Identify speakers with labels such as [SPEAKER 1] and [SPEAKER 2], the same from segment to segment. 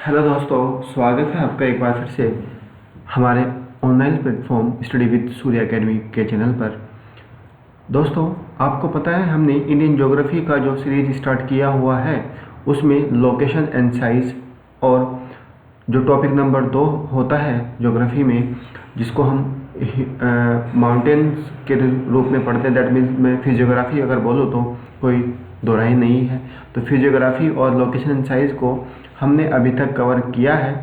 [SPEAKER 1] Hello दोस्तों, स्वागत है आपका एक बार फिर से हमारे online platform study with Surya academy के चैनल पर। दोस्तों, आपको पता है हमने इंडियन ज्योग्राफी का जो सीरीज स्टार्ट किया हुआ है उसमें लोकेशन एंड साइज और जो टॉपिक नंबर 2 होता है ज्योग्राफी में, जिसको हम माउंटेन्स के रूप में पढ़ते हैं, दैट मीन्स मैं फिजियोग्राफी अगर बोलूँ तो कोई दो राय नहीं है। तो फिजियोग्राफी और लोकेशन एंड साइज को हमने अभी तक कवर किया है।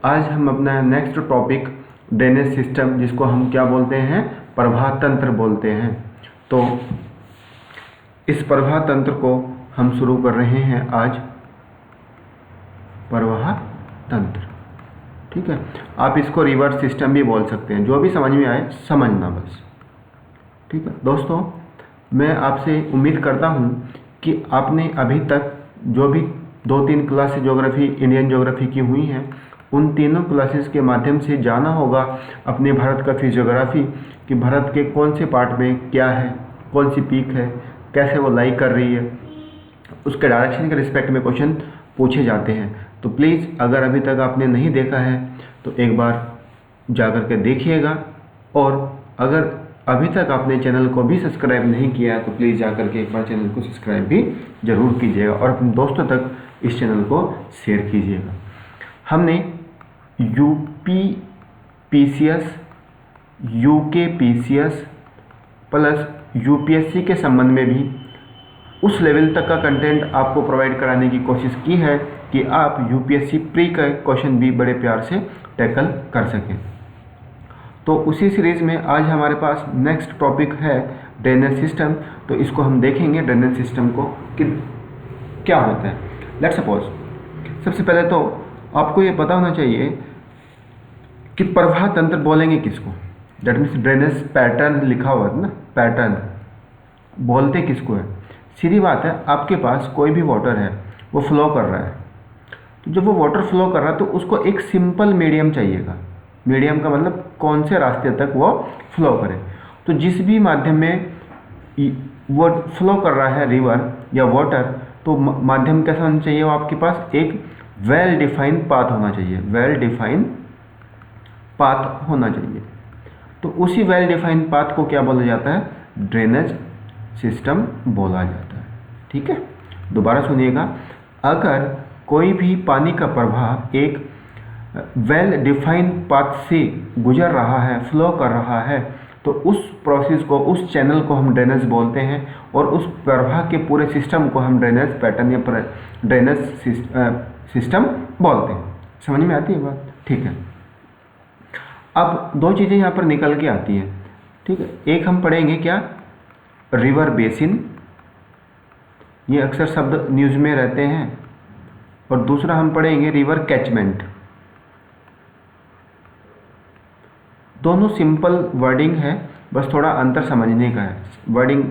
[SPEAKER 1] आज हम अपना नेक्स्ट टॉपिक ड्रेनेज सिस्टम, जिसको हम क्या बोलते हैं, प्रवाह तंत्र बोलते हैं। तो इस प्रवाह तंत्र को हम शुरू कर रहे हैं आज। प्रवाह तंत्र, ठीक है। आप इसको रिवर सिस्टम भी बोल सकते हैं, जो भी समझ में आए समझना बस, ठीक है। दोस्तों, मैं आपसे उम्मीद करता हूँ कि आपने अभी तक जो भी 2-3 क्लास ज्योग्राफी इंडियन ज्योग्राफी की हुई हैं, उन तीनों क्लासेस के माध्यम से जाना होगा अपने भारत का फिजियोग्राफी, कि भारत के कौन से पार्ट में क्या है, कौन सी पीक है, कैसे वो लाई कर रही है, उसके डायरेक्शन के रिस्पेक्ट में क्वेश्चन पूछे जाते हैं। तो प्लीज़ अगर अभी तक आपने नहीं देखा है तो एक बार जा कर के देखिएगा, और अगर अभी तक आपने चैनल को भी सब्सक्राइब नहीं किया है तो प्लीज़ जा कर के एक बार चैनल को सब्सक्राइब भी ज़रूर कीजिएगा और अपने दोस्तों तक इस चैनल को शेयर कीजिएगा। हमने UP PCS, UK PCS plus UPSC के संबंध में भी उस लेवल तक का कंटेंट आपको प्रोवाइड कराने की कोशिश की है कि आप यूपीएससी प्री का क्वेश्चन भी बड़े प्यार से टैकल कर सकें। तो उसी सीरीज़ में आज हमारे पास नेक्स्ट टॉपिक है ड्रेनेज सिस्टम। तो इसको हम देखेंगे ड्रेनेज सिस्टम को कि क्या होता है। लेट्स सपोज, सबसे पहले तो आपको ये पता होना चाहिए कि प्रवाह तंत्र बोलेंगे किसको, दैट मीन्स ड्रेनेज पैटर्न लिखा हुआ है ना, पैटर्न बोलते किसको है। सीधी बात है, आपके पास कोई भी वाटर है, वो फ्लो कर रहा है, तो जब वो वाटर फ्लो कर रहा है तो उसको एक सिंपल मीडियम चाहिएगा। मीडियम का मतलब कौन से रास्ते तक वो फ्लो करे। तो जिस भी माध्यम में वो फ्लो कर रहा है, रिवर या वाटर, तो माध्यम कैसा होना चाहिए, वो आपके पास एक वेल डिफाइंड पाथ होना चाहिए, वेल डिफाइंड पाथ होना चाहिए। तो उसी वेल डिफाइंड पाथ को क्या बोला जाता है, ड्रेनेज सिस्टम बोला जाता है, ठीक है। दोबारा सुनिएगा, अगर कोई भी पानी का प्रवाह एक वेल डिफाइंड पाथ से गुजर रहा है, फ्लो कर रहा है, तो उस प्रोसेस को, उस चैनल को हम ड्रेनेज बोलते हैं, और उस प्रवाह के पूरे सिस्टम को हम ड्रेनेज पैटर्न या ड्रेनेज सिस्टम बोलते हैं। समझ में आती है बात, ठीक है। अब दो चीज़ें यहाँ पर निकल के आती हैं, ठीक है। एक हम पढ़ेंगे क्या, रिवर बेसिन, ये अक्सर शब्द न्यूज़ में रहते हैं, और दूसरा हम पढ़ेंगे रिवर कैचमेंट। दोनों सिंपल वर्डिंग है, बस थोड़ा अंतर समझने का है। वर्डिंग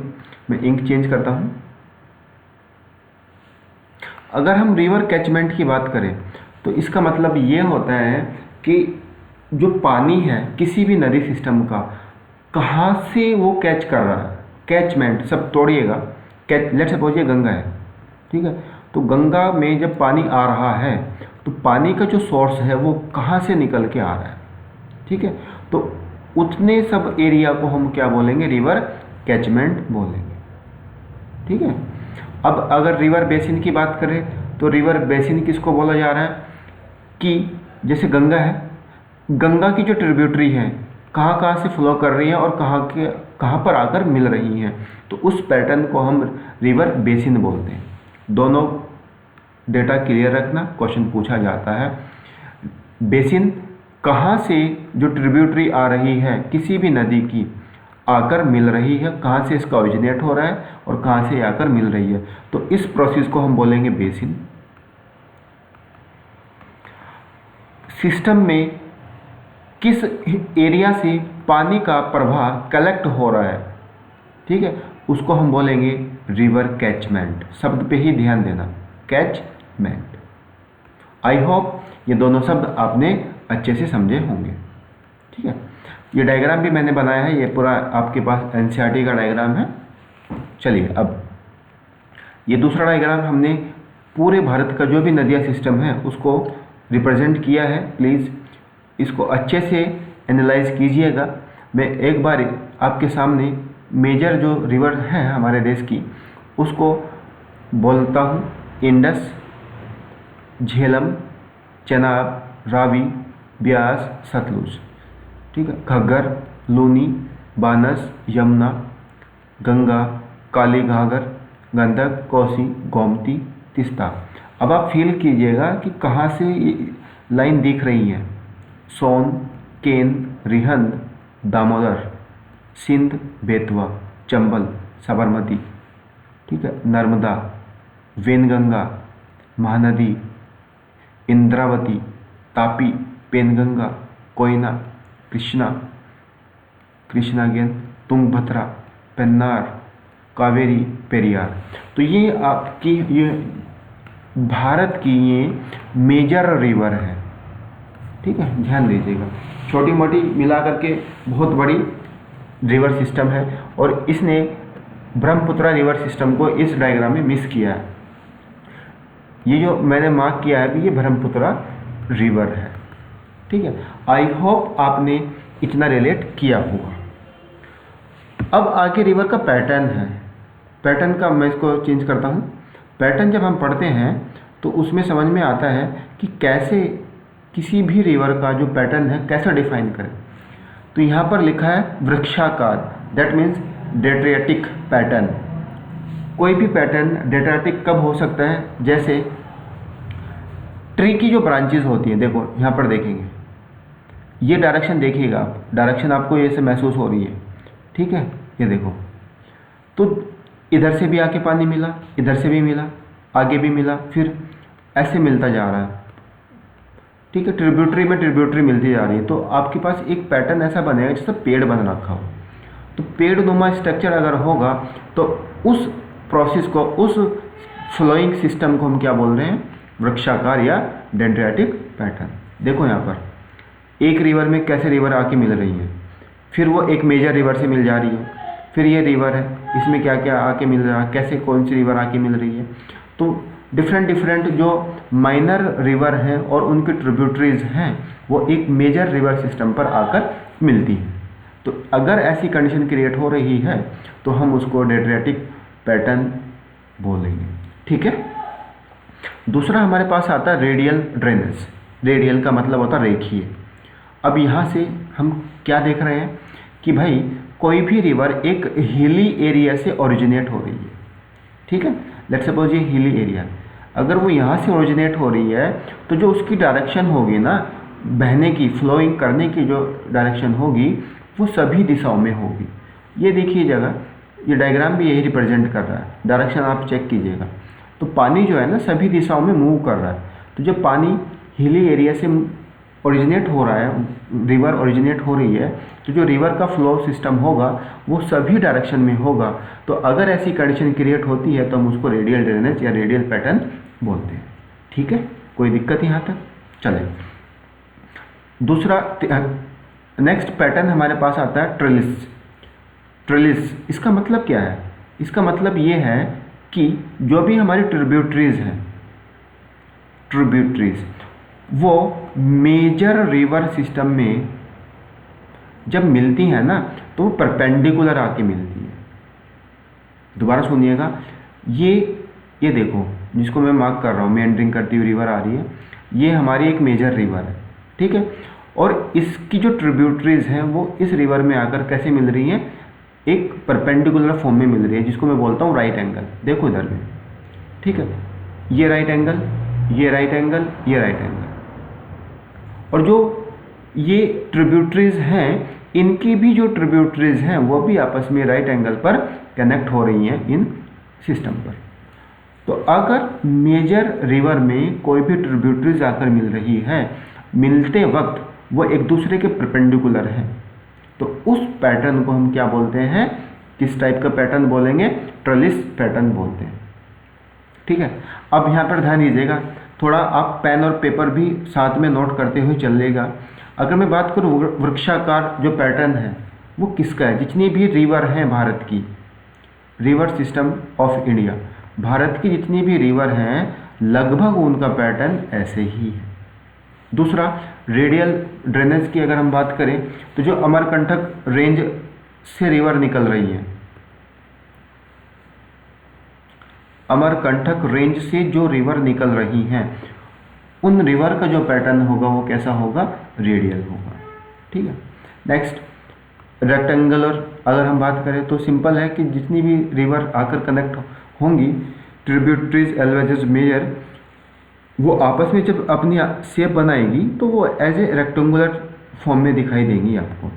[SPEAKER 1] में इंक चेंज करता हूँ। अगर हम रिवर कैचमेंट की बात करें तो इसका मतलब ये होता है कि जो पानी है किसी भी नदी सिस्टम का, कहाँ से वो कैच कर रहा है। कैचमेंट सब तोड़िएगा, कैच, लेट्स सपोज ये गंगा है, ठीक है। तो गंगा में जब पानी आ रहा है तो पानी का जो सोर्स है वो कहाँ से निकल के आ रहा है, ठीक है। तो उतने सब एरिया को हम क्या बोलेंगे, रिवर कैचमेंट बोलेंगे, ठीक है। अब अगर रिवर बेसिन की बात करें तो रिवर बेसिन किसको बोला जा रहा है, कि जैसे गंगा है, गंगा की जो ट्रिब्यूटरी है कहाँ कहाँ से फ्लो कर रही है और कहाँ पर आकर मिल रही हैं, तो उस पैटर्न को हम रिवर बेसिन बोलते हैं। दोनों डेटा क्लियर रखना, क्वेश्चन पूछा जाता है। बेसिन कहाँ से जो ट्रिब्यूटरी आ रही है किसी भी नदी की आकर मिल रही है, कहाँ से इसका ओरिजिनेट हो रहा है और कहाँ से आकर मिल रही है, तो इस प्रोसेस को हम बोलेंगे बेसिन। सिस्टम में किस एरिया से पानी का प्रवाह कलेक्ट हो रहा है, ठीक है, उसको हम बोलेंगे रिवर कैचमेंट। शब्द पे ही ध्यान देना, कैचमेंट। आई होप ये दोनों शब्द आपने अच्छे से समझे होंगे, ठीक है। ये डायग्राम भी मैंने बनाया है, ये पूरा आपके पास एनसीईआरटी का डायग्राम है। चलिए, अब ये दूसरा डायग्राम हमने पूरे भारत का जो भी नदियाँ सिस्टम है उसको रिप्रेजेंट किया है, प्लीज़ इसको अच्छे से एनालाइज कीजिएगा। मैं एक बार आपके सामने मेजर जो रिवर है हमारे देश की उसको बोलता हूँ। इंडस, झेलम, चेनाब, रावी, ब्यास, सतलुज, ठीक है। घग्गर, लूनी, बानस, यमुना, गंगा, काली घाघर, गंडक, कोसी, गोमती, तीस्ता। अब आप फील कीजिएगा कि कहाँ से लाइन दिख रही है। सोन, केन, रिहंद, दामोदर, सिंध, बेतवा, चंबल, साबरमती, ठीक है, नर्मदा, वेनगंगा, महानदी, इंद्रावती, तापी, पेनगंगा, कोयना, कृष्णा, कृष्णागेन, तुंगभद्रा, पेन्नार, कावेरी, पेरियार। तो ये आपकी ये भारत की ये मेजर रिवर है, ठीक है, ध्यान दीजिएगा। छोटी मोटी मिला करके बहुत बड़ी रिवर सिस्टम है और इसने ब्रह्मपुत्र रिवर सिस्टम को इस डायग्राम में मिस किया है। ये जो मैंने मार्क किया है कि ये ब्रह्मपुत्र रिवर है, ठीक है। आई होप आपने इतना रिलेट किया होगा। अब आगे रिवर का पैटर्न है। पैटर्न का मैं इसको चेंज करता हूँ। पैटर्न जब हम पढ़ते हैं तो उसमें समझ में आता है कि कैसे किसी भी रिवर का जो पैटर्न है कैसे डिफाइन करें। तो यहाँ पर लिखा है वृक्षाकार, दैट मीन्स डेट्रियाटिक पैटर्न। कोई भी पैटर्न डेट्रियाटिक कब हो सकता है, जैसे ट्री की जो ब्रांचेस होती हैं, देखो यहाँ पर देखेंगे, ये डायरेक्शन देखिएगा आप, डायरेक्शन आपको ये से महसूस हो रही है, ठीक है। ये देखो, तो इधर से भी आके पानी मिला, इधर से भी मिला, आगे भी मिला, फिर ऐसे मिलता जा रहा है, ठीक है। ट्रिब्यूटरी में ट्रिब्यूटरी मिलती जा रही है। तो आपके पास एक पैटर्न ऐसा बनेगा जैसे पेड़ बन रखा हो। तो पेड़ नुमा स्ट्रक्चर अगर होगा तो उस प्रोसेस को, उस फ्लोइंग सिस्टम को हम क्या बोल रहे हैं, वृक्षाकार या डेंड्रियाटिक पैटर्न। देखो यहाँ पर एक रिवर में कैसे रिवर आके मिल रही है, फिर वो एक मेजर रिवर से मिल जा रही है, फिर ये रिवर है, इसमें क्या क्या आके मिल रहा है, कैसे कौन सी रिवर आके मिल रही है। तो डिफरेंट जो माइनर रिवर हैं और उनके ट्रिब्यूटरीज हैं वो एक मेजर रिवर सिस्टम पर आकर मिलती हैं। तो अगर ऐसी कंडीशन क्रिएट हो रही है तो हम उसको डेट्रियाटिक पैटर्न बोलेंगे, ठीक है। दूसरा हमारे पास आता है रेडियल ड्रेनेज। रेडियल का मतलब होता है रेखीय। अब यहाँ से हम क्या देख रहे हैं कि भाई कोई भी रिवर एक हिली एरिया से ओरिजिनेट हो रही है, ठीक है। लेट्स सपोज ये हिली एरिया, अगर वो यहाँ से ओरिजिनेट हो रही है तो जो उसकी डायरेक्शन होगी ना, बहने की, फ्लोइंग करने की जो डायरेक्शन होगी वो सभी दिशाओं में होगी। ये देखिए जगह, ये डायग्राम भी यही रिप्रेजेंट कर रहा है। डायरेक्शन आप चेक कीजिएगा। तो पानी जो है ना सभी दिशाओं में मूव कर रहा है। तो जब पानी हिली एरिया से ओरिजिनेट हो रहा है, रिवर ओरिजिनेट हो रही है, तो जो रिवर का फ्लो सिस्टम होगा वो सभी डायरेक्शन में होगा। तो अगर ऐसी कंडीशन क्रिएट होती है तो हम उसको रेडियल ड्रेनेज या रेडियल पैटर्न बोलते हैं, ठीक है। कोई दिक्कत यहाँ तक? चले दूसरा, नेक्स्ट पैटर्न हमारे पास आता है ट्रेलिस। ट्रेलिस इसका मतलब क्या है? इसका मतलब ये है कि जो भी हमारी ट्रिब्यूटरीज हैं, ट्रिब्यूटरीज वो मेजर रिवर सिस्टम में जब मिलती हैं ना तो वो परपेंडिकुलर आके मिलती है। दोबारा सुनिएगा, ये देखो जिसको मैं मार्क कर रहा हूँ, मेंडरिंग करती हुई रिवर आ रही है, ये हमारी एक मेजर रिवर है, ठीक है। और इसकी जो ट्रिब्यूटरीज हैं वो इस रिवर में आकर कैसे मिल रही हैं, एक परपेंडिकुलर फॉर्म में मिल रही है, जिसको मैं बोलता हूँ राइट एंगल। देखो इधर में, ठीक है, ये राइट एंगल, ये राइट एंगल, ये राइट एंगल। और जो ये ट्रिब्यूटरीज हैं, इनकी भी जो ट्रिब्यूटरीज हैं वो भी आपस में राइट एंगल पर कनेक्ट हो रही हैं इन सिस्टम पर। तो अगर मेजर रिवर में कोई भी ट्रिब्यूटरीज आकर मिल रही है, मिलते वक्त वो एक दूसरे के परपेंडिकुलर हैं, तो उस पैटर्न को हम क्या बोलते हैं, किस टाइप का पैटर्न बोलेंगे? ट्रेलिस पैटर्न बोलते हैं, ठीक है। अब यहाँ पर ध्यान दीजिएगा, थोड़ा आप पेन और पेपर भी साथ में नोट करते हुए चलिएगा। अगर मैं बात करूँ वृक्षाकार जो पैटर्न है वो किसका है? जितनी भी रिवर हैं भारत की, river system of India, Bharat की जितनी भी रिवर हैं लगभग उनका पैटर्न ऐसे ही है, दूसरा, रेडियल ड्रेनेज की अगर हम बात करें तो जो अमरकंटक रेंज से रिवर निकल रही है, अमरकंटक रेंज से जो रिवर निकल रही हैं, उन रिवर का जो पैटर्न होगा वो कैसा होगा, रेडियल होगा। ठीक है। नेक्स्ट, रेक्टेंगुलर अगर हम बात करें तो सिंपल है कि जितनी भी रिवर आकर कनेक्ट होंगी, ट्रिब्यूटरीज एलवेजेस मेजर, वो आपस में जब अपनी शेप बनाएगी तो वो एज ए रेक्टेंगुलर फॉर्म में दिखाई देंगी आपको।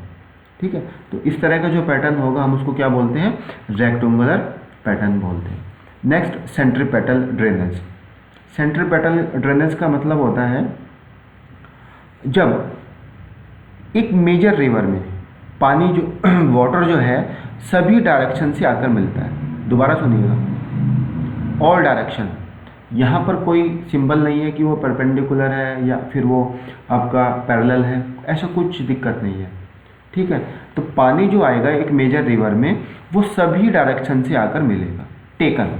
[SPEAKER 1] ठीक है। तो इस तरह का जो पैटर्न होगा हम उसको क्या बोलते हैं, रेक्टेंगुलर पैटर्न बोलते हैं। Next, centripetal drainage. Centripetal drainage का मतलब होता है जब एक मेजर रिवर में पानी जो वाटर जो है सभी डायरेक्शन से आकर मिलता है। दोबारा सुनिएगा, ऑल डायरेक्शन। यहाँ पर कोई सिंबल नहीं है कि वो परपेंडिकुलर है या फिर वो आपका पैरेलल है, ऐसा कुछ दिक्कत नहीं है। ठीक है। तो पानी जो आएगा एक मेजर रिवर में वो सभी डायरेक्शन से आकर मिलेगा, taken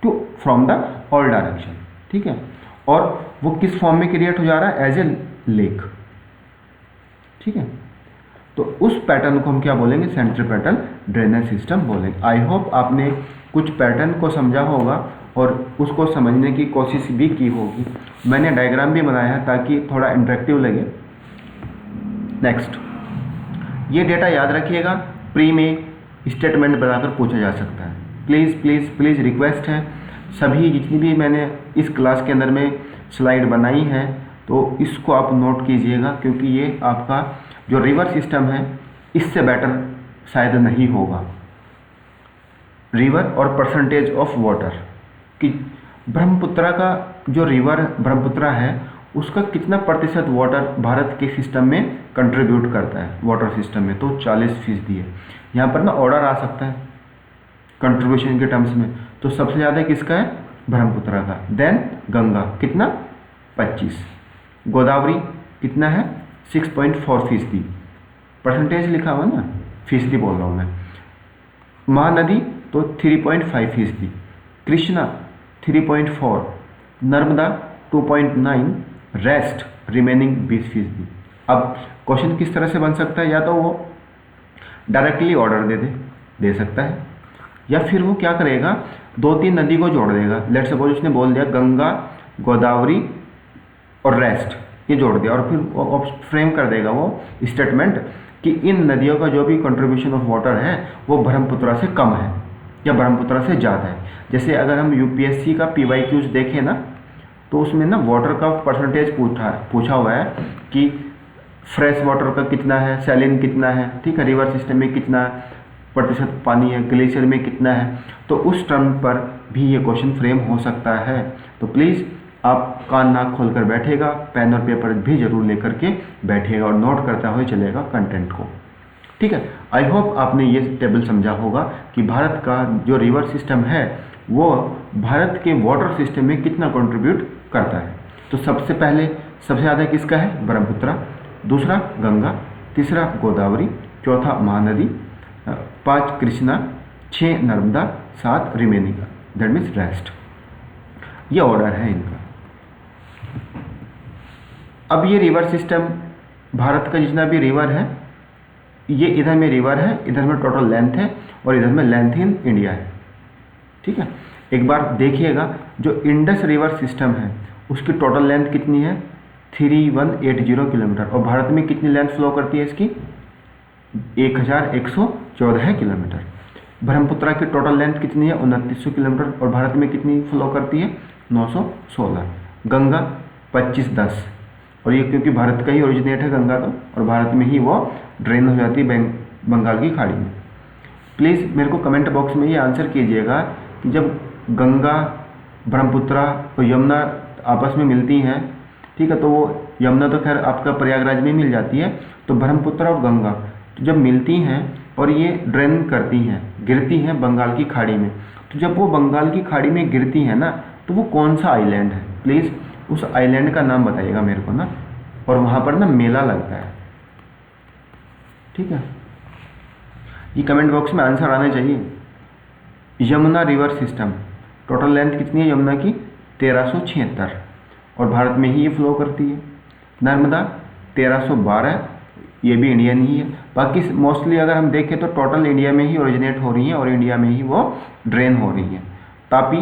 [SPEAKER 1] to from the all direction. ठीक है। और वो किस फॉर्म में क्रिएट हो जा रहा है, एज ए लेक। ठीक है। तो उस पैटर्न को हम क्या बोलेंगे, सेंट्रीपेटल ड्रेनेज सिस्टम बोलेंगे। आई होप आपने कुछ पैटर्न को समझा होगा और उसको समझने की कोशिश भी की होगी। मैंने डायग्राम भी बनाया है ताकि थोड़ा इंटरेक्टिव लगे। नेक्स्ट, ये डेटा याद रखिएगा, प्री में स्टेटमेंट बनाकर पूछा जा सकता है। प्लीज़ प्लीज़ प्लीज़ रिक्वेस्ट है, सभी जितनी भी मैंने इस क्लास के अंदर में स्लाइड बनाई है तो इसको आप नोट कीजिएगा, क्योंकि ये आपका जो रिवर सिस्टम है इससे बेटर शायद नहीं होगा। रिवर और परसेंटेज ऑफ वाटर कि ब्रह्मपुत्रा का जो रिवर ब्रह्मपुत्रा है उसका कितना प्रतिशत वाटर भारत के सिस्टम में कंट्रीब्यूट करता है वाटर सिस्टम में, तो 40% है। यहाँ पर ना ऑर्डर आ सकता है कंट्रीब्यूशन के टर्म्स में, तो सबसे ज़्यादा किसका है, ब्रह्मपुत्रा का। देन गंगा कितना, 25। गोदावरी कितना है, 6.4%। परसेंटेज लिखा हुआ ना, फीसदी बोल रहा हूँ मैं। महानदी तो 3.5%। Krishna 3.4, Narmada 2.9, rest remaining 20%। अब क्वेश्चन किस तरह से बन सकता है, या तो वो डायरेक्टली ऑर्डर दे सकता है, या फिर वो क्या करेगा, 2-3 नदी को जोड़ देगा। लेट सपोज उसने बोल दिया गंगा, गोदावरी और रेस्ट, ये जोड़ दिया, और फिर फ्रेम कर देगा वो स्टेटमेंट कि इन नदियों का जो भी कंट्रीब्यूशन ऑफ वाटर है वो ब्रह्मपुत्रा से कम है या ब्रह्मपुत्रा से ज़्यादा है। जैसे अगर हम यूपीएससी का PYQs देखें ना, तो उसमें ना वाटर का परसेंटेज पूछा हुआ है कि फ्रेश वाटर का कितना है, सैलिन कितना है, ठीक है, रिवर सिस्टम में कितना प्रतिशत पानी है, ग्लेशियर में कितना है, तो उस टर्म पर भी ये क्वेश्चन फ्रेम हो सकता है। तो प्लीज़ आप कान नाक खोलकर बैठेगा, पेन और पेपर भी जरूर लेकर के बैठिएगा और नोट करता हुए चलेगा कंटेंट को। ठीक है। आई होप आपने ये टेबल समझा होगा कि भारत का जो रिवर सिस्टम है वो भारत के वाटर सिस्टम में कितना कंट्रीब्यूट करता है। तो सबसे पहले सबसे ज़्यादा किसका है, ब्रह्मपुत्रा, दूसरा गंगा, तीसरा गोदावरी, चौथा Mahanadi, 5 Krishna, 6 Narmada, 7 remaining, that means rest. ये ऑर्डर है इनका। अब ये रिवर सिस्टम भारत का जितना भी रिवर है, ये इधर में रिवर है, इधर में टोटल लेंथ है और इधर में लेंथ इन इंडिया है। ठीक है। एक बार देखिएगा, जो इंडस रिवर सिस्टम है उसकी टोटल लेंथ कितनी है, 3180 किलोमीटर, और भारत में कितनी लेंथ फ्लो करती है इसकी, 1114 किलोमीटर। ब्रह्मपुत्रा की टोटल लेंथ कितनी है, 2900 किलोमीटर, और भारत में कितनी फ्लो करती है, 916। गंगा 2510, और ये क्योंकि भारत का ही ओरिजिनेट है गंगा, तो और भारत में ही वो ड्रेन हो जाती है बंगाल की खाड़ी में। प्लीज़ मेरे को कमेंट बॉक्स में ये आंसर कीजिएगा कि जब गंगा, ब्रह्मपुत्रा और यमुना आपस में मिलती हैं, ठीक है, तो वो यमुना तो खैर आपका प्रयागराज में मिल जाती है, तो ब्रह्मपुत्रा और गंगा तो जब मिलती हैं और ये ड्रेन करती हैं, गिरती हैं बंगाल की खाड़ी में, तो जब वो बंगाल की खाड़ी में गिरती हैं ना, तो वो कौन सा आइलैंड है, प्लीज़ उस आइलैंड का नाम बताइएगा मेरे को ना, और वहाँ पर ना मेला लगता है। ठीक है, ये कमेंट बॉक्स में आंसर आना चाहिए। Yamuna river system total length कितनी है यमुना की, 1376, और भारत में ही ये फ्लो करती है। नर्मदा 1312, ये भी इंडियन ही है। बाकी मोस्टली अगर हम देखें तो टोटल इंडिया में ही ओरिजिनेट हो रही हैं और इंडिया में ही वो ड्रेन हो रही हैं। तापी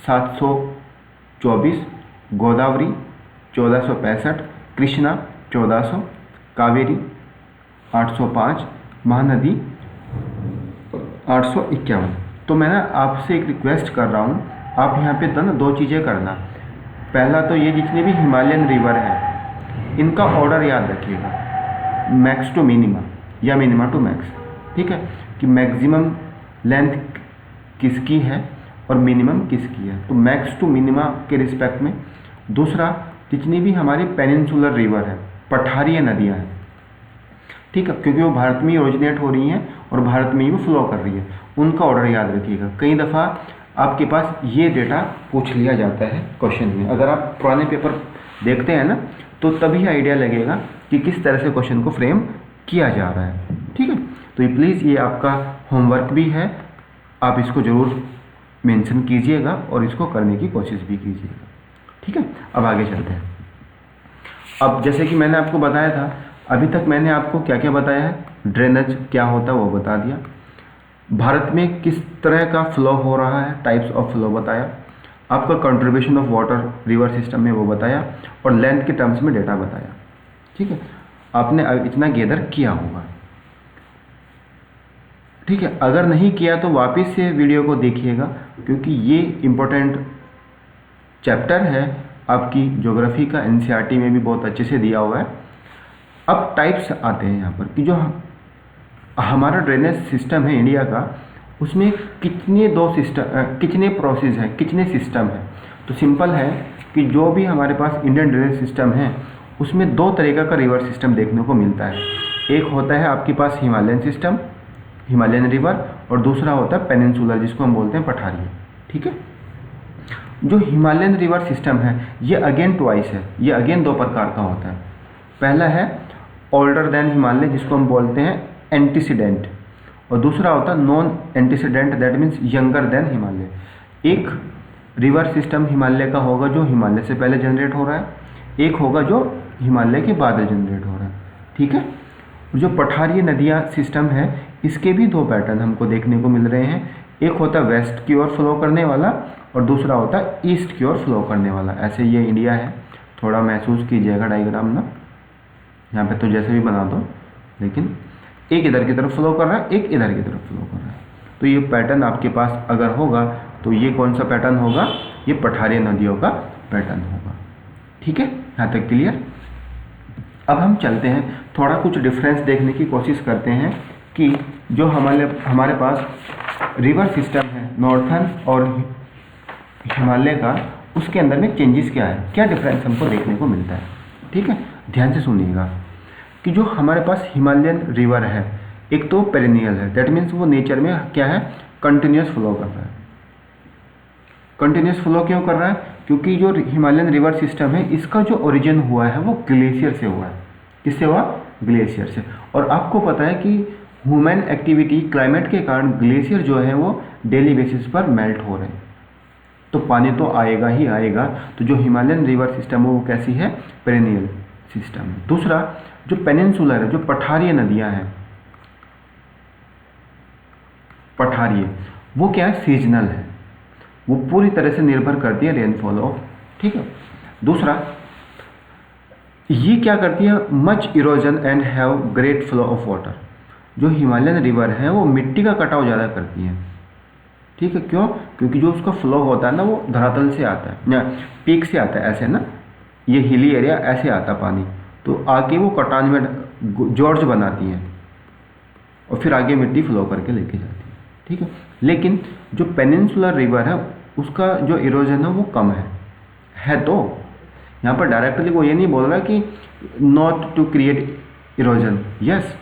[SPEAKER 1] 724, गोदावरी 1465, कृष्णा 1400, कावेरी 805, महानदी 851। तो मैं ना आपसे एक रिक्वेस्ट कर रहा हूँ, आप यहाँ पे ना दो चीज़ें करना। पहला तो ये जितने भी हिमालयन रिवर है इनका ऑर्डर याद रखिएगा, मैक्स टू मिनिमा या मिनिमा टू मैक्स, ठीक है, कि मैक्सिमम लेंथ किसकी है और मिनिमम किसकी है, तो मैक्स टू मिनिमा के रिस्पेक्ट में। दूसरा, जितनी भी हमारी पेनिनसुलर रिवर है, पठारीय नदियाँ हैं, ठीक है, क्योंकि वो भारत में ही ओरिजिनेट हो रही हैं और भारत में ही वो फ्लो कर रही है, उनका ऑर्डर याद रखिएगा। कई दफ़ा आपके पास ये डेटा पूछ लिया जाता है क्वेश्चन में, अगर आप पुराने पेपर देखते हैं ना तो तभी आइडिया लगेगा कि किस तरह से क्वेश्चन को फ्रेम किया जा रहा है, ठीक है। तो ये प्लीज़ ये आपका होमवर्क भी है, आप इसको ज़रूर मेंशन कीजिएगा और इसको करने की कोशिश भी कीजिएगा, ठीक है। अब आगे चलते हैं। अब जैसे कि मैंने आपको बताया था, अभी तक मैंने आपको क्या क्या बताया है, ड्रेनेज क्या होता है वो बता दिया, भारत में किस तरह का फ्लो हो रहा है, टाइप्स ऑफ फ्लो बताया, आपका contribution of water river system में वो बताया, और लेंथ के टर्म्स में डेटा बताया, ठीक है। आपने इतना गैदर किया होगा, ठीक है। अगर नहीं किया तो वापस से वीडियो को देखिएगा, क्योंकि ये इम्पोर्टेंट चैप्टर है आपकी ज्योग्राफी का, एनसीईआरटी में भी बहुत अच्छे से दिया हुआ है। अब टाइप्स आते हैं यहाँ पर कि जो हमारा ड्रेनेज सिस्टम है इंडिया का, उसमें कितने प्रोसेस हैं, कितने सिस्टम हैं। तो सिंपल है कि जो भी हमारे पास इंडियन ड्रेनेज सिस्टम है उसमें दो तरीक़ा का रिवर सिस्टम देखने को मिलता है। एक होता है आपके पास हिमालयन सिस्टम, हिमालयन रिवर, और दूसरा होता है पेनिनसुलर, जिसको हम बोलते हैं पठारी, ठीक है। जो हिमालयन रिवर सिस्टम है ये अगेन ट्वाइस है, ये अगेन दो प्रकार का होता है। पहला है ओल्डर देन हिमालय, जिसको हम बोलते हैं एंटीसीडेंट, और दूसरा होता है non antecedent, that means younger than Himalaya. एक रिवर सिस्टम हिमालय का होगा जो हिमालय से पहले जनरेट हो रहा है, एक होगा जो हिमालय के बाद जनरेट हो रहा है, ठीक है। जो पठारीय नदियाँ सिस्टम है इसके भी दो पैटर्न हमको देखने को मिल रहे हैं, एक होता है वेस्ट की ओर फ्लो करने वाला और दूसरा होता है ईस्ट की ओर फ्लो करने वाला। ऐसे ये इंडिया है, थोड़ा महसूस कीजिएगा डायग्राम ना, यहाँ पे तो जैसे भी बना दो, लेकिन एक इधर की तरफ फ्लो कर रहा है, एक इधर की तरफ फ्लो कर रहा है। तो ये पैटर्न आपके पास अगर होगा तो ये कौन सा पैटर्न होगा, ये पठारीय नदियों का पैटर्न होगा, ठीक है। यहाँ तक क्लियर। अब हम चलते हैं, थोड़ा कुछ डिफरेंस देखने की कोशिश करते हैं कि जो हमारे पास रिवर सिस्टम है नॉर्थन और हिमालय का, उसके अंदर में चेंजेस क्या है, क्या डिफरेंस हमको देखने को मिलता है, ठीक है। ध्यान से सुनिएगा कि जो हमारे पास हिमालयन रिवर है, एक तो पेरिनियल है, दैट मीन्स वो नेचर में क्या है, कंटिन्यूस फ्लो कर रहा है। कंटिन्यूस फ्लो क्यों कर रहा है, क्योंकि जो हिमालयन रिवर सिस्टम है इसका जो ओरिजिन हुआ है वो ग्लेशियर से हुआ है। किससे हुआ, ग्लेशियर से। और आपको पता है कि ह्यूमन एक्टिविटी, क्लाइमेट के कारण ग्लेशियर जो है वो डेली बेसिस पर मेल्ट हो रहे हैं, तो पानी तो आएगा ही आएगा। तो जो हिमालयन रिवर सिस्टम है वो कैसी है, पेरिनियल सिस्टम है। दूसरा जो पेनिनसुलर है, जो पठारीय नदियां हैं, पठारीय, वो क्या है, सीजनल है, वो पूरी तरह से निर्भर करती है रेनफॉल ऑफ, ठीक है। दूसरा ये क्या करती है, much erosion and have great flow of water. जो हिमालयन रिवर है वो मिट्टी का कटाव ज़्यादा करती है, ठीक है। क्यों, क्योंकि जो उसका फ्लो होता है ना वो धरातल से आता है या पीक से आता है, ऐसे ना, ये हिली एरिया ऐसे आता पानी, तो आके वो कटान में जॉर्ज बनाती है और फिर आगे मिट्टी फ्लो करके लेके जाती है, ठीक है। लेकिन जो पेनिनसुलर रिवर है उसका जो इरोजन है वो कम है। तो यहाँ पर डायरेक्टली वो ये नहीं बोल रहा कि not to create erosion, yes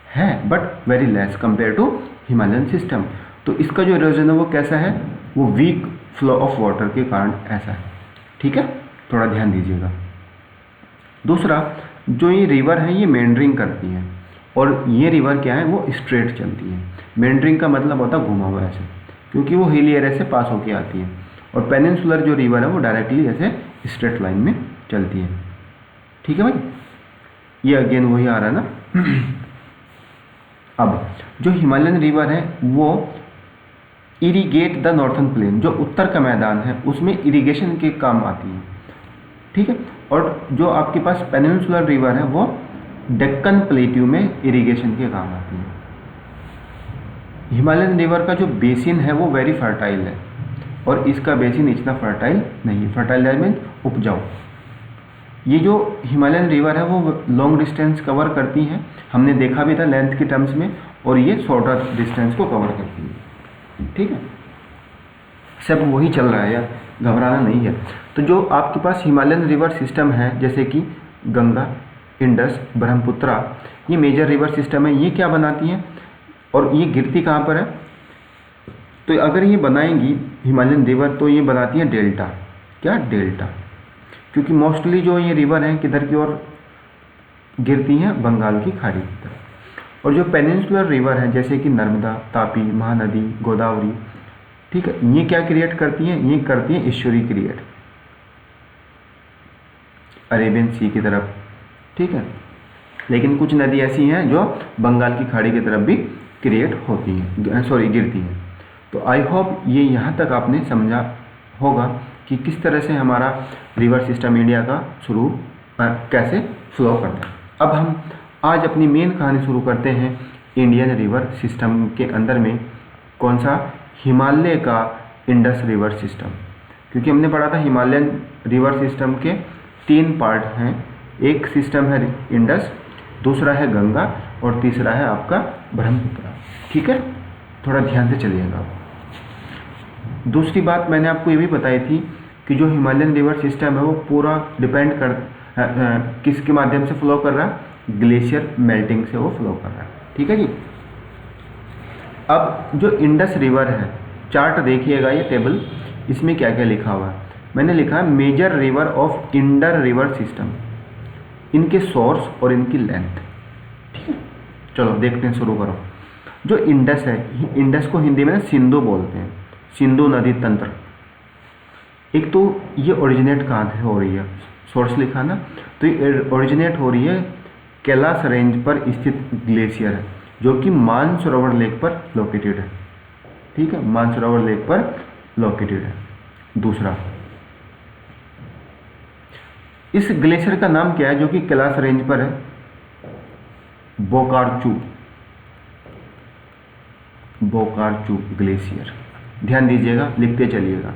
[SPEAKER 1] है, but very less compare to Himalayan system. तो इसका जो इरोजन है वो कैसा है, वो वीक फ्लो ऑफ वाटर के कारण ऐसा है, ठीक है, थोड़ा ध्यान दीजिएगा। दूसरा, जो ये रिवर है ये मेंडरिंग करती हैं, और ये रिवर क्या है, वो स्ट्रेट चलती है। मेंडरिंग का मतलब होता है घुमा हुआ ऐसे, क्योंकि वो हिली एरिया से पास होके आती है। और पेनिनसुलर जो रिवर है वो डायरेक्टली ऐसे स्ट्रेट लाइन में चलती है, ठीक है भाई, ये अगेन वही आ रहा है ना। अब जो हिमालयन रिवर है वो इरिगेट द नॉर्थन प्लेन, जो उत्तर का मैदान है उसमें इरिगेशन के काम आती है, ठीक है। और जो आपके पास पेनिनसुलर रिवर है वो डेक्कन प्लेट्यू में इरिगेशन के काम आती है। हिमालयन रिवर का जो बेसिन है वो वेरी फर्टाइल है और इसका बेसिन इतना फर्टाइल नहीं है। फर्टाइल मीन उपजाऊ। ये जो हिमालयन रिवर है वो लॉन्ग डिस्टेंस कवर करती हैं, हमने देखा भी था लेंथ के टर्म्स में, और ये शॉर्टर डिस्टेंस को कवर करती है, ठीक है। सब वही चल रहा है यार, घबराना नहीं है। तो जो आपके पास हिमालयन रिवर सिस्टम है जैसे कि गंगा, इंडस, ब्रह्मपुत्रा, ये मेजर रिवर सिस्टम है। ये क्या बनाती हैं और ये गिरती कहाँ पर है? तो अगर ये बनाएंगी हिमालयन रिवर तो ये बनाती हैं डेल्टा। क्या? डेल्टा। क्योंकि मोस्टली जो ये रिवर हैं किधर की ओर गिरती हैं? बंगाल की खाड़ी की तरफ। और जो पेनिनसुलर रिवर हैं जैसे कि नर्मदा, तापी, महानदी, गोदावरी, ठीक है, ये क्या क्रिएट करती हैं? ये करती हैं ईश्वरी क्रिएट अरेबियन सी की तरफ, ठीक है। लेकिन कुछ नदी ऐसी हैं जो बंगाल की खाड़ी की तरफ भी क्रिएट होती हैं, सॉरी गिरती हैं। तो आई होप ये यहाँ तक आपने समझा होगा कि किस तरह से हमारा रिवर सिस्टम इंडिया का शुरू कैसे फ्लो करता है। अब हम आज अपनी मेन कहानी शुरू करते हैं इंडियन रिवर सिस्टम के अंदर में कौन सा? हिमालय का इंडस रिवर सिस्टम। क्योंकि हमने पढ़ा था हिमालयन रिवर सिस्टम के 3 पार्ट हैं। एक सिस्टम है इंडस, दूसरा है गंगा और तीसरा है आपका ब्रह्मपुत्र, ठीक है। थोड़ा ध्यान से चलिएगा। दूसरी बात मैंने आपको ये भी बताई थी कि जो हिमालयन रिवर सिस्टम है वो पूरा डिपेंड कर किसके माध्यम से फ्लो कर रहा है? ग्लेशियर मेल्टिंग से वो फ्लो कर रहा है, ठीक है जी। अब जो इंडस रिवर है, चार्ट देखिएगा ये टेबल, इसमें क्या क्या लिखा हुआ है। मैंने लिखा है major river of Indus river system, इनके सोर्स और इनकी लेंथ, ठीक है। चलो देखते हैं, शुरू करो। जो इंडस है, इंडस को हिंदी में सिंधु बोलते हैं, सिंधु नदी तंत्र। एक तो ये ओरिजिनेट कहाँ से हो रही है? सोर्स लिखा ना, तो ये ओरिजिनेट हो रही है कैलाश रेंज पर स्थित ग्लेशियर है जो कि मानसरोवर लेक पर लोकेटेड है, ठीक है। मानसरोवर लेक पर लोकेटेड है। दूसरा, इस ग्लेशियर का नाम क्या है जो कि कैलाश रेंज पर है? बोकारचू, बोकारचू ग्लेशियर। ध्यान दीजिएगा, लिखते चलिएगा।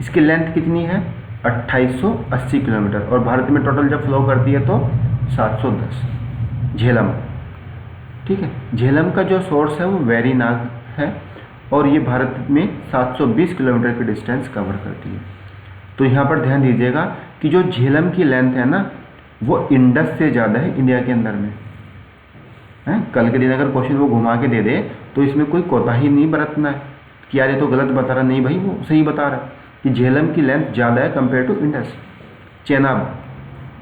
[SPEAKER 1] इसकी लेंथ कितनी है? 2880 किलोमीटर, और भारत में टोटल जब फ्लो करती है तो 710। झेलम, ठीक है। झेलम का जो सोर्स है वो वेरीनाग है और ये भारत में 720 किलोमीटर की डिस्टेंस कवर करती है। तो यहाँ पर ध्यान दीजिएगा कि जो झेलम की लेंथ है ना वो इंडस से ज़्यादा है इंडिया के अंदर में, है। कल के दिन अगर क्वेश्चन वो घुमा के दे दे तो इसमें कोई कोताही नहीं बरतना है कि यार ये तो गलत बता रहा, नहीं भाई वो सही बता रहा है कि झेलम की लेंथ ज़्यादा है कंपेयर टू इंडस। चेनाब,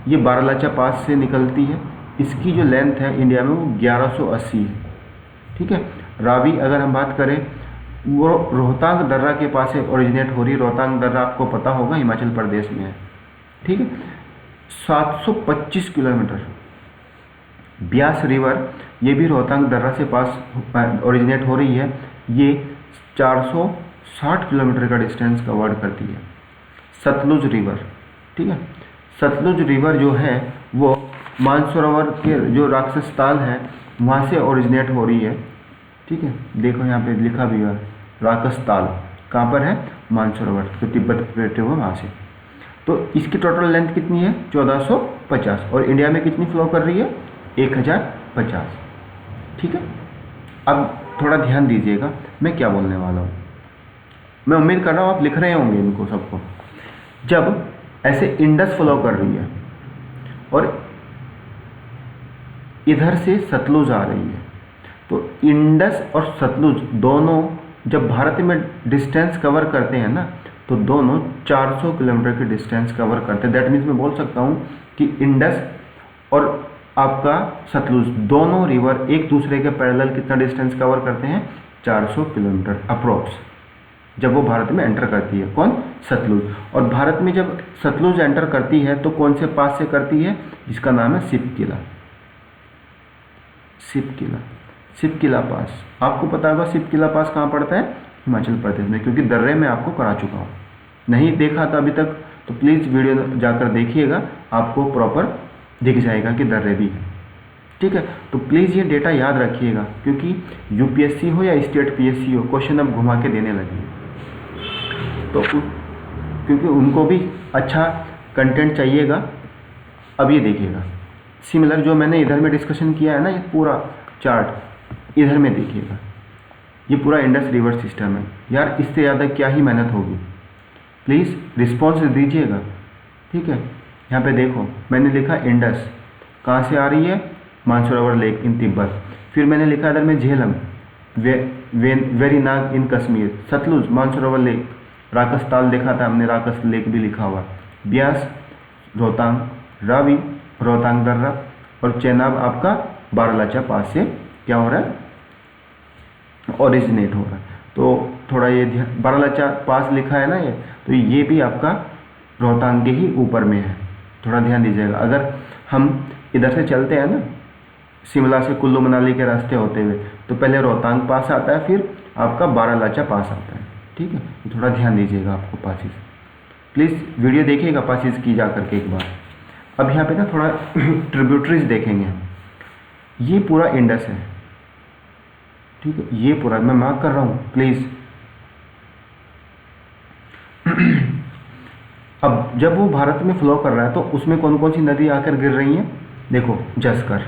[SPEAKER 1] ये बारालाचा पास से निकलती है, इसकी जो लेंथ है इंडिया में वो 1180 है, ठीक है। रावी अगर हम बात करें वो रोहतांग दर्रा के पास से ओरिजिनेट हो रही है। रोहतांग दर्रा आपको पता होगा हिमाचल प्रदेश में है, ठीक है। 725 किलोमीटर। ब्यास रिवर, ये भी रोहतांग दर्रा से पास ओरिजिनेट हो रही है, ये 460 किलोमीटर का डिस्टेंस कवर करती है। सतलुज रिवर, ठीक है। सतलुज रिवर जो है वो मानसरोवर के जो राक्षस ताल है वहाँ से ओरिजिनेट हो रही है, ठीक है। देखो यहाँ पे लिखा भी है राक्षस ताल कहाँ पर है? मानसरोवर, जो तिब्बत बैठे हुए वहाँ से। तो इसकी टोटल लेंथ कितनी है? 1450, और इंडिया में कितनी फ्लो कर रही है? 1050, ठीक है। अब थोड़ा ध्यान दीजिएगा मैं क्या बोलने वाला हूँ। मैं उम्मीद कर रहा हूँ आप लिख रहे होंगे इनको सबको। जब ऐसे इंडस फ्लो कर रही है और इधर से सतलुज आ रही है, तो इंडस और सतलुज दोनों जब भारत में डिस्टेंस कवर करते हैं ना तो दोनों 400 किलोमीटर की डिस्टेंस कवर करते हैं। दैट मीन्स मैं बोल सकता हूँ कि इंडस और आपका सतलुज दोनों रिवर एक दूसरे के पैरेलल कितना डिस्टेंस कवर करते हैं? 400 किलोमीटर अप्रोक्स, जब वो भारत में एंटर करती है। कौन? सतलुज। और भारत में जब सतलुज एंटर करती है तो कौन से पास से करती है? जिसका नाम है सिपकिला। सिपकिला, सिपकिला पास। आपको पता होगा सिपकिला पास कहाँ पड़ता है? हिमाचल प्रदेश में, क्योंकि दर्रे में आपको करा चुका हूँ। नहीं देखा था अभी तक तो प्लीज़ वीडियो जाकर देखिएगा, आपको प्रॉपर दिख जाएगा कि दर्रे भी है। ठीक है, तो प्लीज़ ये डेटा याद रखिएगा, क्योंकि यूपीएससी हो या स्टेट पीएससी हो, क्वेश्चन अब घुमा के देने लगे, तो क्योंकि उनको भी अच्छा कंटेंट चाहिएगा। अब ये देखिएगा, सिमिलर जो मैंने इधर में डिस्कशन किया है ना, ये पूरा चार्ट इधर में देखिएगा, ये पूरा इंडस रिवर सिस्टम है। यार इससे ज़्यादा क्या ही मेहनत होगी, प्लीज़ रिस्पॉन्स दीजिएगा। ठीक है, यहाँ पे देखो मैंने लिखा इंडस कहाँ से आ रही है? Mansarovar lake in Tibet. फिर मैंने लिखा इधर में झेलम, वेरीनाग इन कश्मीर। सतलुज, मानसरोवर लेक, राकस ताल देखा था हमने, राकस लेक भी लिखा हुआ। ब्यास, रोहतांग, रावी, रोहतांग दर्रा, और चेनाब आपका बारालाचा पास से क्या हो रहा है? ओरिजिनेट हो रहा है। तो थोड़ा ये ध्यान, बारालाचा पास लिखा है ना ये, तो ये भी आपका रोहतांग के ही ऊपर में है, थोड़ा ध्यान दीजिएगा। अगर हम इधर से चलते हैं ना, शिमला से कुल्लू मनाली के रास्ते होते हुए, तो पहले रोहतांग पास आता है, फिर आपका बारालाचा पास आता है। ठीक है, थोड़ा ध्यान दीजिएगा आपको पासिस, प्लीज़ वीडियो देखिएगा पासिस की जा करके एक बार। अब यहाँ पे ना थोड़ा ट्रिब्यूटरीज देखेंगे हम। ये पूरा इंडस है, ठीक है, ये पूरा मैं मार्क कर रहा हूँ प्लीज़। अब जब वो भारत में फ्लो कर रहा है तो उसमें कौन कौन सी नदी आकर गिर रही हैं? देखो जस्कर,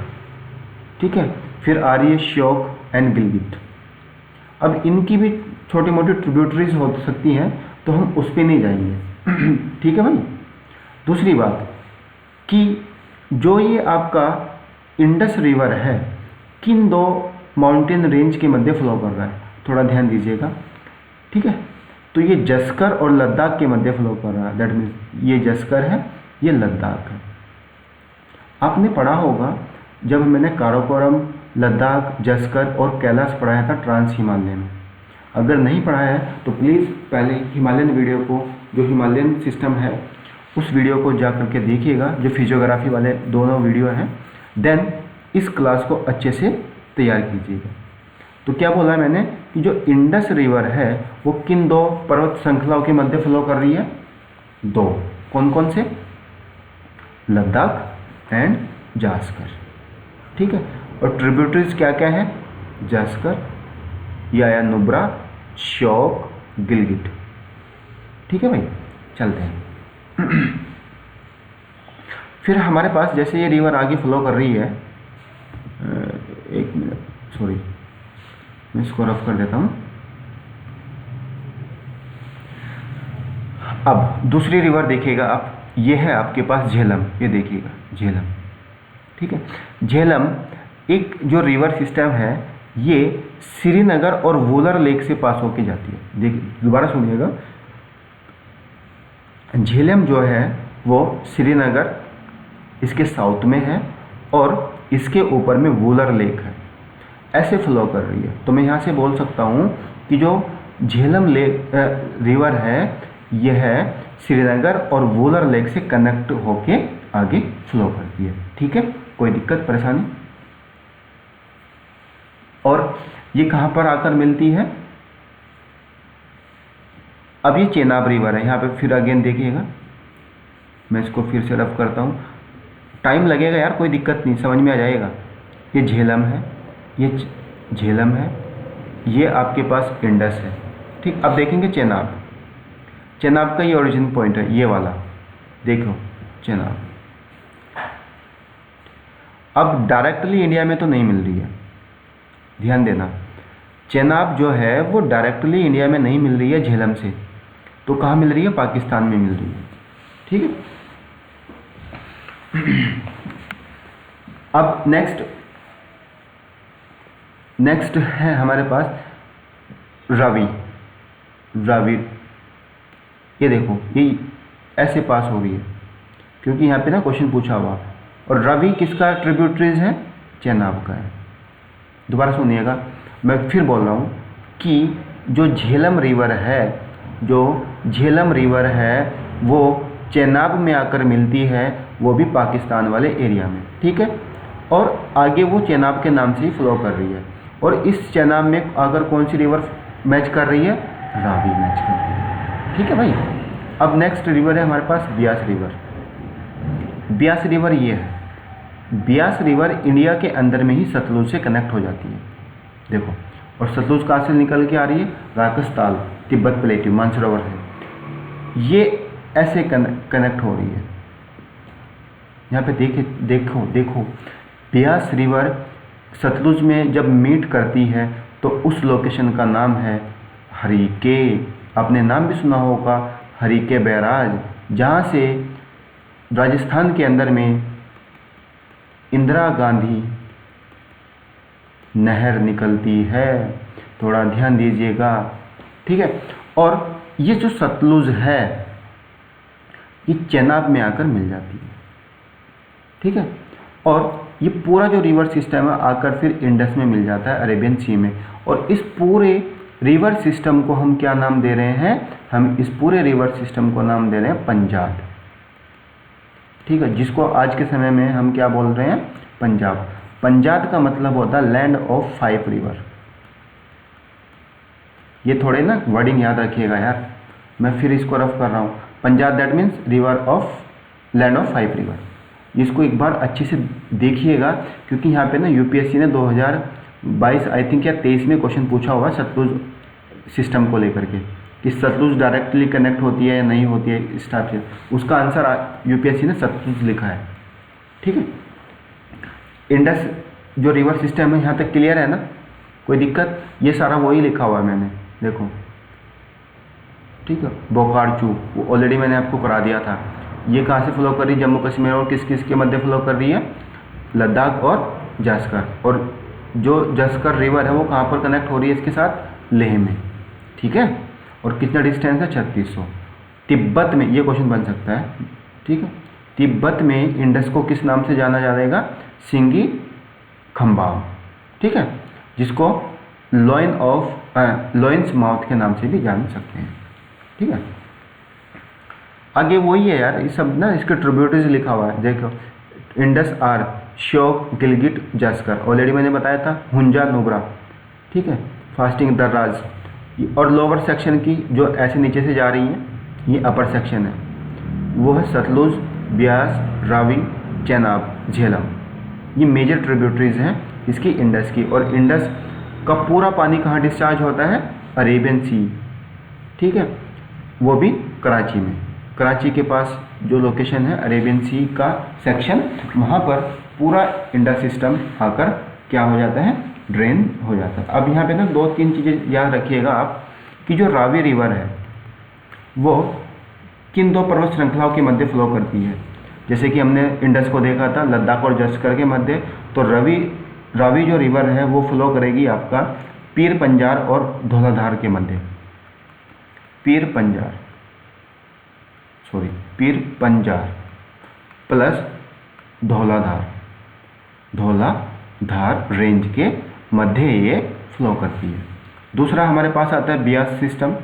[SPEAKER 1] ठीक है, फिर आ रही है श्योक एंड गिलगित। अब इनकी भी छोटी मोटी ट्रिब्यूटरीज हो सकती हैं, तो हम उस पर नहीं जाएंगे। ठीक है भाई। दूसरी बात कि जो ये आपका इंडस रिवर है, किन दो माउंटेन रेंज के मध्य फ्लो कर रहा है? थोड़ा ध्यान दीजिएगा। ठीक है, तो ये जस्कर और लद्दाख के मध्य फ्लो कर रहा है। दैट मीन्स ये जस्कर है, ये लद्दाख है। आपने पढ़ा होगा जब मैंने काराकोरम, लद्दाख, जस्कर और कैलाश पढ़ाया था ट्रांस हिमालय में। अगर नहीं पढ़ाया है तो प्लीज़ पहले हिमालयन वीडियो को, जो हिमालयन सिस्टम है, उस वीडियो को जा करके देखिएगा, जो फिजियोग्राफी वाले दोनों वीडियो हैं। देन इस क्लास को अच्छे से तैयार कीजिएगा। तो क्या बोला है मैंने कि जो इंडस रिवर है वो किन दो पर्वत श्रृंखलाओं के मध्य फ्लो कर रही है? दो। कौन कौन से? लद्दाख एंड जास्कर। ठीक है, और ट्रिब्यूटरीज क्या क्या है? जास्कर, या नुब्रा, श्योक, गिलगिट। ठीक है भाई, चलते हैं। फिर हमारे पास जैसे ये रिवर आगे फ्लो कर रही है, एक मिनट, सॉरी मैं इसको रफ कर देता हूँ। अब दूसरी रिवर देखिएगा आप, ये है आपके पास झेलम, ये देखिएगा झेलम। ठीक है, झेलम एक जो रिवर सिस्टम है, ये श्रीनगर और वुलर लेक से पास होके जाती है। देखिए दोबारा सुनिएगा, झेलम जो है वो श्रीनगर इसके साउथ में है और इसके ऊपर में वुलर लेक है, ऐसे फ्लो कर रही है। तो मैं यहाँ से बोल सकता हूँ कि जो झेलम लेक रिवर है, यह है श्रीनगर और वुलर लेक से कनेक्ट होके आगे फ्लो करती है। ठीक है, कोई दिक्कत परेशानी? और ये कहाँ पर आकर मिलती है? अब ये चेनाब रिवर है, यहाँ पे फिर अगेन देखिएगा, मैं इसको फिर से रफ करता हूँ, टाइम लगेगा यार, कोई दिक्कत नहीं, समझ में आ जाएगा। ये झेलम है, ये झेलम है, ये आपके पास इंडस है। ठीक, अब देखेंगे चेनाब। चेनाब का ये ओरिजिन पॉइंट है, ये वाला देखो चेनाब। अब डायरेक्टली इंडिया में तो नहीं मिल रही है, ध्यान देना। चेनाब जो है वो डायरेक्टली इंडिया में नहीं मिल रही है झेलम से, तो कहाँ मिल रही है? पाकिस्तान में मिल रही है। ठीक है, अब नेक्स्ट है हमारे पास रावी। रावी, ये देखो ये ऐसे पास हो रही है, क्योंकि यहाँ पे ना क्वेश्चन पूछा हुआ। और रावी किसका ट्रिब्यूटरीज है? चेनाब का है। दोबारा सुनिएगा, मैं फिर बोल रहा हूँ कि जो झेलम रिवर है वो चेनाब में आकर मिलती है, वो भी पाकिस्तान वाले एरिया में, ठीक है। और आगे वो चेनाब के नाम से ही फ्लो कर रही है। और इस चेनाब में अगर कौन सी रिवर मैच कर रही है? रावी मैच कर रही है, ठीक है भाई। अब नेक्स्ट रिवर है हमारे पास ब्यास रिवर। ब्यास रिवर ये है, ब्यास रिवर इंडिया के अंदर में ही सतलुज से कनेक्ट हो जाती है, देखो। और सतलुज कहाँ से निकल के आ रही है? राजस्थान, तिब्बत प्लेट्यू, मानसरोवर है, ये ऐसे कनेक्ट हो रही है। यहाँ पे देखो ब्यास रिवर सतलुज में जब मीट करती है तो उस लोकेशन का नाम है हरिके। आपने नाम भी सुना होगा, हरिके बैराज, जहाँ से राजस्थान के अंदर में इंदिरा गांधी नहर निकलती है। थोड़ा ध्यान दीजिएगा, ठीक है। और ये जो सतलुज है ये चेनाब में आकर मिल जाती है, ठीक है। और ये पूरा जो रिवर सिस्टम है आकर फिर इंडस में मिल जाता है, अरेबियन सी में। और इस पूरे रिवर सिस्टम को हम क्या नाम दे रहे हैं? हम इस पूरे रिवर सिस्टम को नाम दे रहे हैं पंजाब, ठीक है, जिसको आज के समय में हम क्या बोल रहे हैं? पंजाब। पंजाब का मतलब होता है लैंड ऑफ 5 रिवर। ये थोड़े ना वर्डिंग याद रखिएगा यार, मैं फिर इसको रफ कर रहा हूँ। Punjab that means river of, land of 5 river. इसको एक बार अच्छे से देखिएगा, क्योंकि यहाँ पे ना यूपीएससी ने 2022 आई थिंक या 23 में क्वेश्चन पूछा हुआ सतलुज सिस्टम को लेकर के, कि सतलुज डायरेक्टली कनेक्ट होती है या नहीं होती है, इस टाइप से। उसका आंसर यूपीएससी ने सतलुज लिखा है, ठीक है। इंडस जो रिवर सिस्टम है यहाँ तक क्लियर है ना? कोई दिक्कत? ये सारा वही लिखा हुआ है मैंने, देखो, ठीक है। बोकार्चू वो ऑलरेडी मैंने आपको करा दिया था। ये कहाँ से फ्लो कर रही है? जम्मू कश्मीर और किस किस के मध्य फ्लो कर रही है? लद्दाख और जस्कर। और जो जस्कर रिवर है वो कहाँ पर कनेक्ट हो रही है इसके साथ? लेह में, ठीक है। और कितना डिस्टेंस है? 3600। तिब्बत में, ये क्वेश्चन बन सकता है, ठीक है। तिब्बत में इंडस को किस नाम से जाना जाएगा? सिंगी खम्बाम, ठीक है, जिसको लॉयंस माउथ के नाम से भी जान सकते हैं, ठीक है। आगे वही है यार, ये सब ना इसके ट्रिब्यूटरीज लिखा हुआ है, देखो। इंडस आर, श्योक, गिलगिट, जस्कर, ऑलरेडी मैंने बताया था, हुंजा, नुब्रा, ठीक है, फास्टिंग, दर्राज। और लोअर सेक्शन की जो ऐसे नीचे से जा रही हैं, ये अपर सेक्शन है, वो है सतलुज, ब्यास, रावी, चेनाब, झेलम। ये मेजर ट्रिब्यूटरीज हैं इसकी इंडस की। और इंडस का पूरा पानी कहाँ डिस्चार्ज होता है? अरेबियन सी, ठीक है, वो भी कराची में। कराची के पास जो लोकेशन है अरेबियन सी का सेक्शन, वहाँ पर पूरा इंडस सिस्टम आकर क्या हो जाता है? ड्रेन हो जाता है। अब यहाँ पे ना 2-3 चीज़ें याद रखिएगा आप, कि जो रावी रिवर है वो किन 2 पर्वत श्रृंखलाओं के मध्य फ्लो करती है। जैसे कि हमने इंडस को देखा था लद्दाख और जस्कर के मध्य, तो रावी जो रिवर है वो फ्लो करेगी आपका पीर पंजार और धौलाधार के मध्य। पीर पंजार प्लस धौलाधार रेंज के मध्य ये फ्लो करती है। दूसरा हमारे पास आता है ब्यास सिस्टम,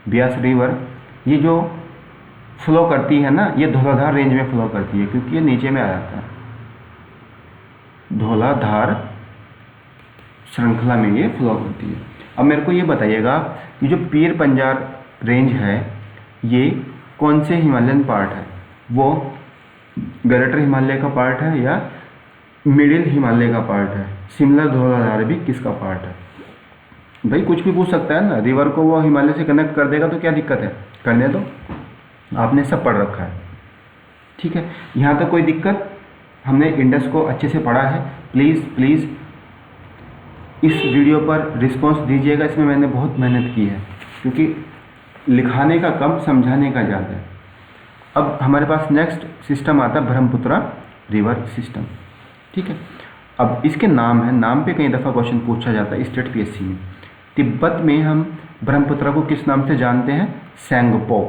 [SPEAKER 1] ब्यास रिवर। ये जो फ्लो करती है ना, ये धौलाधार रेंज में फ्लो करती है, क्योंकि ये नीचे में आ जाता है, धौलाधार श्रृंखला में ये फ्लो करती है। अब मेरे को ये बताइएगा कि जो पीर पंजार रेंज है ये कौन से हिमालयन पार्ट है? वो ग्रेटर हिमालय का पार्ट है या मिडिल हिमालय का पार्ट है? शिमला धौलाधार भी किसका पार्ट है? भाई कुछ भी पूछ सकता है ना, रिवर को वो हिमालय से कनेक्ट कर देगा तो क्या दिक्कत है? करने दो, आपने सब पढ़ रखा है, ठीक है। यहाँ तक कोई दिक्कत? हमने इंडस को अच्छे से पढ़ा है। प्लीज़ इस वीडियो पर रिस्पॉन्स दीजिएगा, इसमें मैंने बहुत मेहनत की है, क्योंकि लिखाने का कम, समझाने का ज़्यादा है। अब हमारे पास नेक्स्ट सिस्टम आता है ब्रह्मपुत्रा रिवर सिस्टम, ठीक है। अब इसके नाम है, नाम पे कई दफ़ा क्वेश्चन पूछा जाता है स्टेट पीएससी में। तिब्बत में हम ब्रह्मपुत्रा को किस नाम से जानते हैं? सेंगपो।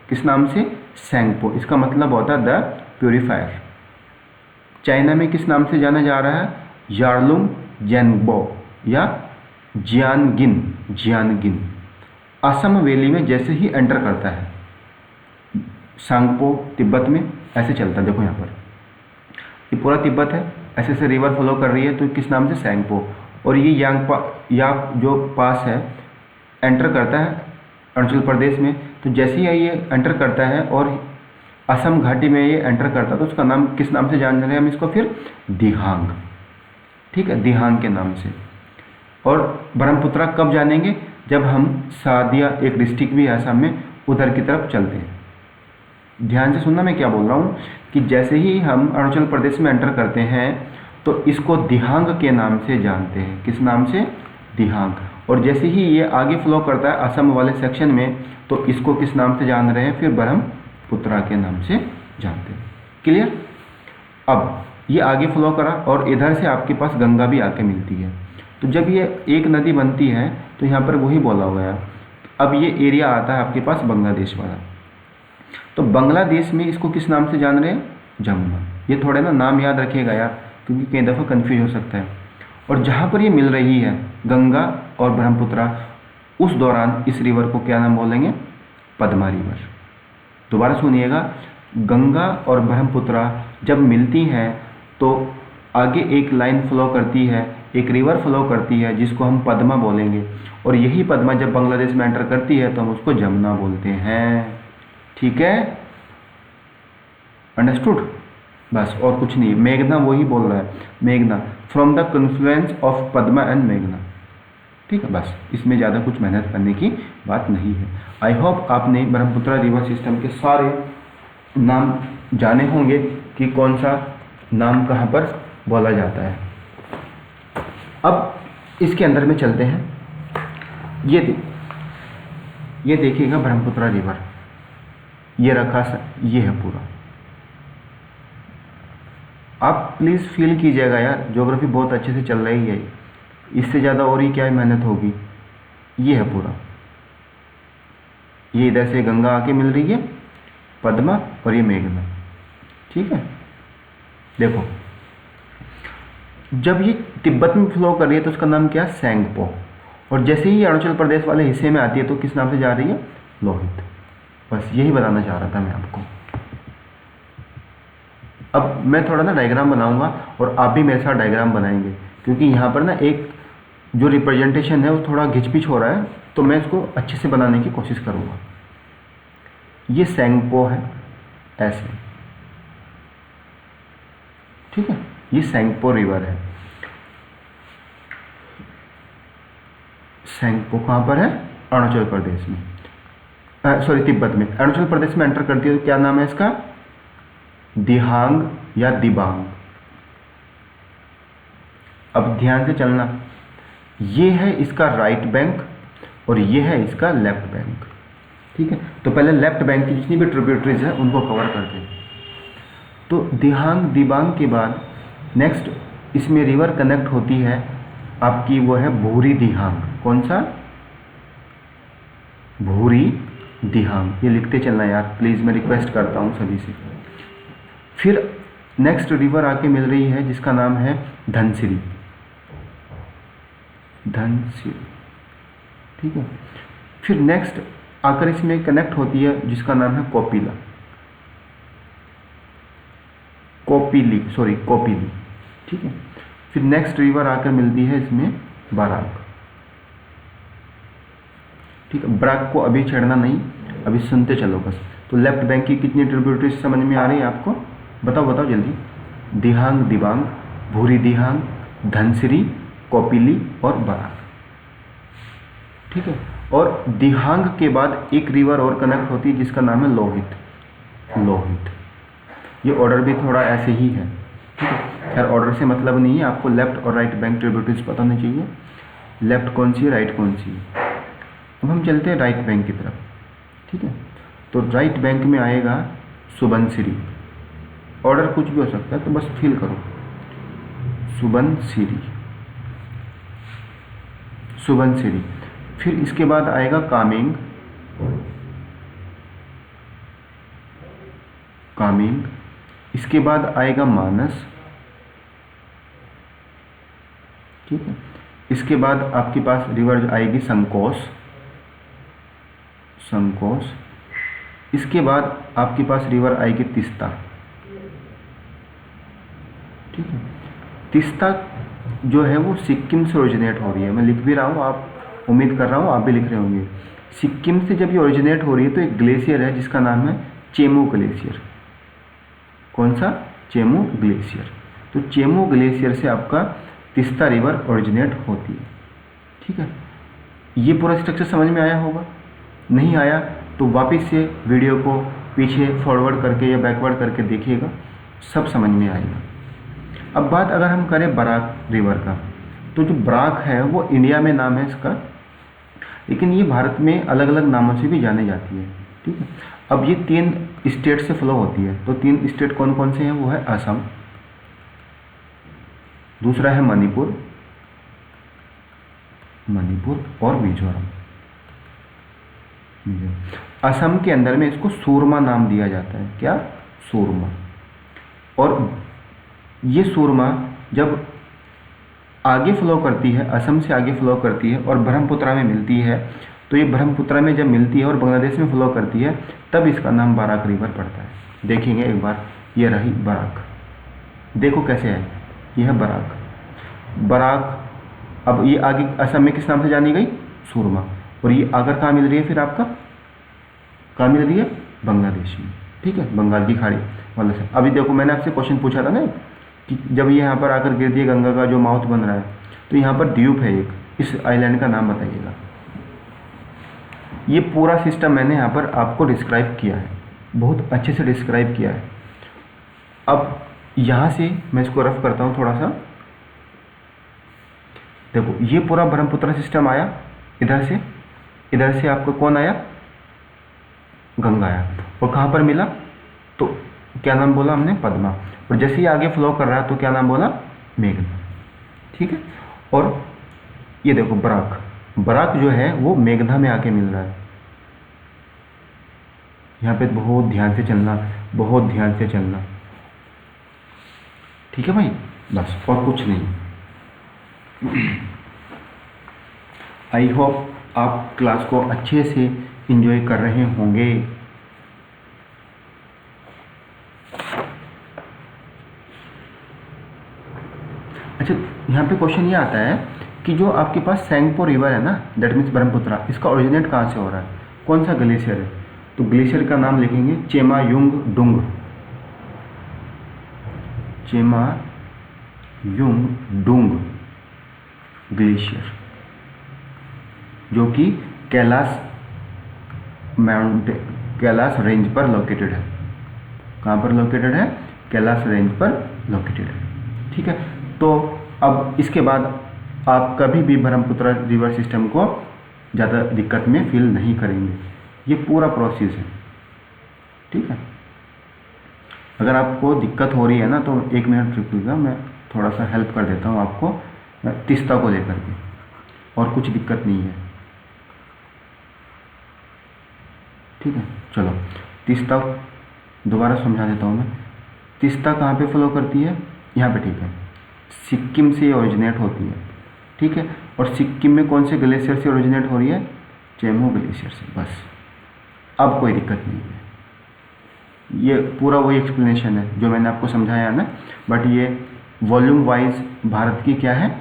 [SPEAKER 1] किस नाम से? सेंगपो। इसका मतलब होता है द प्यूरीफायर। चाइना में किस नाम से जाना जा रहा है? यार्लुंग जेनग्बो या जियानगिन। असम वैली में जैसे ही एंटर करता है, सांगपो तिब्बत में ऐसे चलता है। देखो यहाँ पर ये पूरा तिब्बत है, ऐसे ऐसे रिवर फ्लो कर रही है, तो किस नाम से, सैंगपो। और ये याक जो पास है एंटर करता है अरुणाचल प्रदेश में, तो जैसे ही ये एंटर करता है और असम घाटी में ये एंटर करता है, तो उसका नाम किस नाम से जान रहे हैं हम इसको, फिर दिहांग। ठीक है, दिहांग के नाम से। और ब्रह्मपुत्रा कब जानेंगे, जब हम सादिया एक डिस्ट्रिक्ट भी है असम में, उधर की तरफ चलते हैं। ध्यान से सुनना मैं क्या बोल रहा हूँ, कि जैसे ही हम अरुणाचल प्रदेश में एंटर करते हैं तो इसको दिहांग के नाम से जानते हैं। किस नाम से, दिहांग। और जैसे ही ये आगे फ्लो करता है असम वाले सेक्शन में, तो इसको किस नाम से जान रहे हैं, फिर ब्रह्मपुत्रा के नाम से जानते हैं। क्लियर। अब ये आगे फ्लो करा और इधर से आपके पास गंगा भी आके मिलती है, तो जब ये एक नदी बनती है तो यहाँ पर वही बोला हुआ है। अब ये एरिया आता है आपके पास बांग्लादेश वाला, तो बांग्लादेश में इसको किस नाम से जान रहे हैं, जमुना। ये थोड़े ना नाम याद रखिएगा यार, क्योंकि कई दफ़ा कन्फ्यूज हो सकता है। और जहाँ पर ये मिल रही है गंगा और ब्रह्मपुत्रा, उस दौरान इस रिवर को क्या नाम बोलेंगे, पद्मा रिवर। दोबारा सुनिएगा, गंगा और ब्रह्मपुत्रा जब मिलती हैं तो आगे एक लाइन फ्लो करती है, एक रिवर फ्लो करती है जिसको हम पद्मा बोलेंगे, और यही पद्मा जब बांग्लादेश में एंटर करती है तो हम उसको जमुना बोलते हैं। ठीक है, अंडरस्टूड। बस और कुछ नहीं। मेघना वही बोल रहा है, मेघना from the confluence of Padma and मेघना। ठीक है, बस इसमें ज़्यादा कुछ मेहनत करने की बात नहीं है। आई होप आपने ब्रह्मपुत्रा रिवर सिस्टम के सारे नाम जाने होंगे कि कौन सा नाम कहाँ पर बोला जाता है। अब इसके अंदर में चलते हैं। ये देखिएगा ब्रह्मपुत्रा रिवर, ये रखा ये है पूरा। आप प्लीज़ फील कीजिएगा यार, ज्योग्राफी बहुत अच्छे से चल रही है, इससे ज़्यादा और ही क्या मेहनत होगी। ये है पूरा, ये इधर से गंगा आके मिल रही है, पद्मा, और ये मेघना। ठीक है, देखो जब ये तिब्बत में फ्लो कर रही है तो उसका नाम क्या है, सैंगपो। और जैसे ही अरुणाचल प्रदेश वाले हिस्से में आती है तो किस नाम से जा रही है, लोहित। बस यही बताना चाह रहा था मैं आपको। अब मैं थोड़ा ना डायग्राम बनाऊंगा और आप भी मेरे साथ डायग्राम बनाएंगे, क्योंकि यहाँ पर ना एक जो रिप्रेजेंटेशन है वो थोड़ा घिचपिच हो रहा है, तो मैं इसको अच्छे से बनाने की कोशिश करूँगा। ये सैंगपो है ऐसे, ठीक है, ये सैंगपो रिवर है। सैंगपो कहाँ पर है, अरुणाचल प्रदेश में, सॉरी तिब्बत में। अरुणाचल प्रदेश में एंटर करती है तो क्या नाम है इसका, दिहांग या दिबांग। अब ध्यान से चलना, ये है इसका राइट बैंक और ये है इसका लेफ्ट बैंक। ठीक है, तो पहले लेफ्ट बैंक की जितनी भी ट्रिब्यूटरीज है उनको कवर करते हैं। तो दिहांग दिबांग के बाद नेक्स्ट इसमें रिवर कनेक्ट होती है आपकी, वो है भूरी दिहांग। कौन सा, भूरी दिहांग। ये लिखते चलना यार प्लीज़, मैं रिक्वेस्ट करता हूँ सभी से। फिर नेक्स्ट रिवर आके मिल रही है जिसका नाम है धनसिरी। धनसिरी, ठीक है। फिर नेक्स्ट आकर इसमें कनेक्ट होती है जिसका नाम है कोपिला, कोपिली, ठीक है। फिर नेक्स्ट रिवर आकर मिलती है इसमें बराक, ठीक है। बराक को अभी छेड़ना नहीं, अभी सुनते चलो बस। तो लेफ्ट बैंक की कितनी ट्रिब्यूटरीज समझ में आ रही है आपको, बताओ जल्दी। दिहांग दिबांग, भूरी दिहांग, धनसिरी, कोपिली और बराक, ठीक है। और दिहांग के बाद एक रिवर और कनेक्ट होती है जिसका नाम है लोहित। ये ऑर्डर भी थोड़ा ऐसे ही है, ठीक है। खैर ऑर्डर से मतलब नहीं है, आपको लेफ्ट और राइट बैंक ट्रिब्यूटरीज पता होनी चाहिए, लेफ्ट कौन सी है राइट कौन सी है। अब हम चलते हैं राइट बैंक की तरफ, ठीक है। तो राइट बैंक में आएगा सुबनसिरी, ऑर्डर कुछ भी हो सकता है तो बस फील करो। सुबनसिरी। फिर इसके बाद आएगा कामेंग, इसके बाद आएगा मानस, ठीक है। इसके बाद आपके पास रिवर आएगी संकोस, संकोस। इसके बाद आपके पास रिवर आएगी तीस्ता, ठीक है। तीस्ता जो है वो सिक्किम से ओरिजिनेट हो रही है, मैं लिख भी रहा हूँ, आप उम्मीद कर रहा हूँ आप भी लिख रहे होंगे। सिक्किम से जब ये ओरिजिनेट हो रही है तो एक ग्लेशियर है जिसका नाम है चेमू ग्लेशियर। कौन सा? चेमू ग्लेशियर। तो चेमू ग्लेशियर से आपका तीस्ता रिवर ओरिजिनेट होती है, ठीक है। ये पूरा स्ट्रक्चर समझ में आया होगा, नहीं आया तो वापस से वीडियो को पीछे फॉरवर्ड करके या बैकवर्ड करके देखिएगा, सब समझ में आएगा। अब बात अगर हम करें बराक रिवर का, तो जो बराक है वो इंडिया में नाम है इसका, लेकिन ये भारत में अलग अलग नामों से भी जानी जाती है, ठीक है। अब ये 3 स्टेट से फ्लो होती है, तो 3 स्टेट कौन कौन से हैं? वो है असम, दूसरा है मणिपुर और मिजोरम। असम के अंदर में इसको सूरमा नाम दिया जाता है। क्या? सूरमा। और ये सूरमा जब आगे फ्लो करती है, असम से आगे फ्लो करती है और ब्रह्मपुत्रा में मिलती है, तो ये ब्रह्मपुत्रा में जब मिलती है और बांग्लादेश में फ्लो करती है, तब इसका नाम बराक रिवर पड़ता है। देखेंगे एक बार, ये रही बराक, देखो कैसे है, यह है बराक। अब ये आगे असम में किस नाम से जानी गई? सूरमा। और ये आकर कहाँ मिल रही है फिर आपका? कहाँ मिल रही है? बांग्लादेश में, ठीक है, बंगाल की खाड़ी वाले से। अभी देखो मैंने आपसे क्वेश्चन पूछा था ना कि जब ये यहाँ पर आकर गिरती है गंगा का जो माउथ बन रहा है, तो यहाँ पर द्वीप है एक, इस आइलैंड का नाम बताइएगा। ये पूरा सिस्टम मैंने यहाँ पर आपको डिस्क्राइब किया है, बहुत अच्छे से डिस्क्राइब किया है। अब यहाँ से मैं इसको रफ करता हूँ थोड़ा सा। देखो ये पूरा ब्रह्मपुत्र सिस्टम आया, इधर से आपको कौन आया? गंगा आया। और कहाँ पर मिला? तो क्या नाम बोला हमने? पद्मा। और जैसे ही आगे फ्लो कर रहा है तो क्या नाम बोला? मेघना, ठीक है। और ये देखो बराक जो है वो मेघना में आके मिल रहा है। यहाँ पे बहुत ध्यान से चलना, ठीक है भाई, बस और कुछ नहीं। आई होप आप क्लास को अच्छे से एंजॉय कर रहे होंगे। अच्छा, यहाँ पे क्वेश्चन ये आता है कि जो आपके पास सेंगपो रिवर है ना, दैट मीन्स ब्रह्मपुत्रा, इसका ओरिजिनेट कहाँ से हो रहा है? कौन सा ग्लेशियर है? तो ग्लेशियर का नाम लिखेंगे चेमायुंगडुंग ग्लेशियर, जो कि कैलाश रेंज पर लोकेटेड है। कहाँ पर लोकेटेड है? कैलाश रेंज पर लोकेटेड है, ठीक है। तो अब इसके बाद आप कभी भी ब्रह्मपुत्र रिवर सिस्टम को ज़्यादा दिक्कत में फील नहीं करेंगे। ये पूरा प्रोसेस है, ठीक है। अगर आपको दिक्कत हो रही है ना तो 1 मिनट रुकिएगा, मैं थोड़ा सा हेल्प कर देता हूँ आपको तीस्ता को लेकर के, और कुछ दिक्कत नहीं है, ठीक है। चलो तीस्ता दोबारा समझा देता हूँ मैं। तीस्ता कहाँ पे फ्लो करती है? यहाँ पे, ठीक है। सिक्किम से ओरिजिनेट होती है, ठीक है। और सिक्किम में कौन से ग्लेशियर से ओरिजिनेट हो रही है? चेमू ग्लेशियर से, बस। अब कोई दिक्कत नहीं है। ये पूरा वही एक्सप्लेनेशन है जो मैंने आपको समझाया है ना, बट ये वॉल्यूम वाइज भारत की क्या है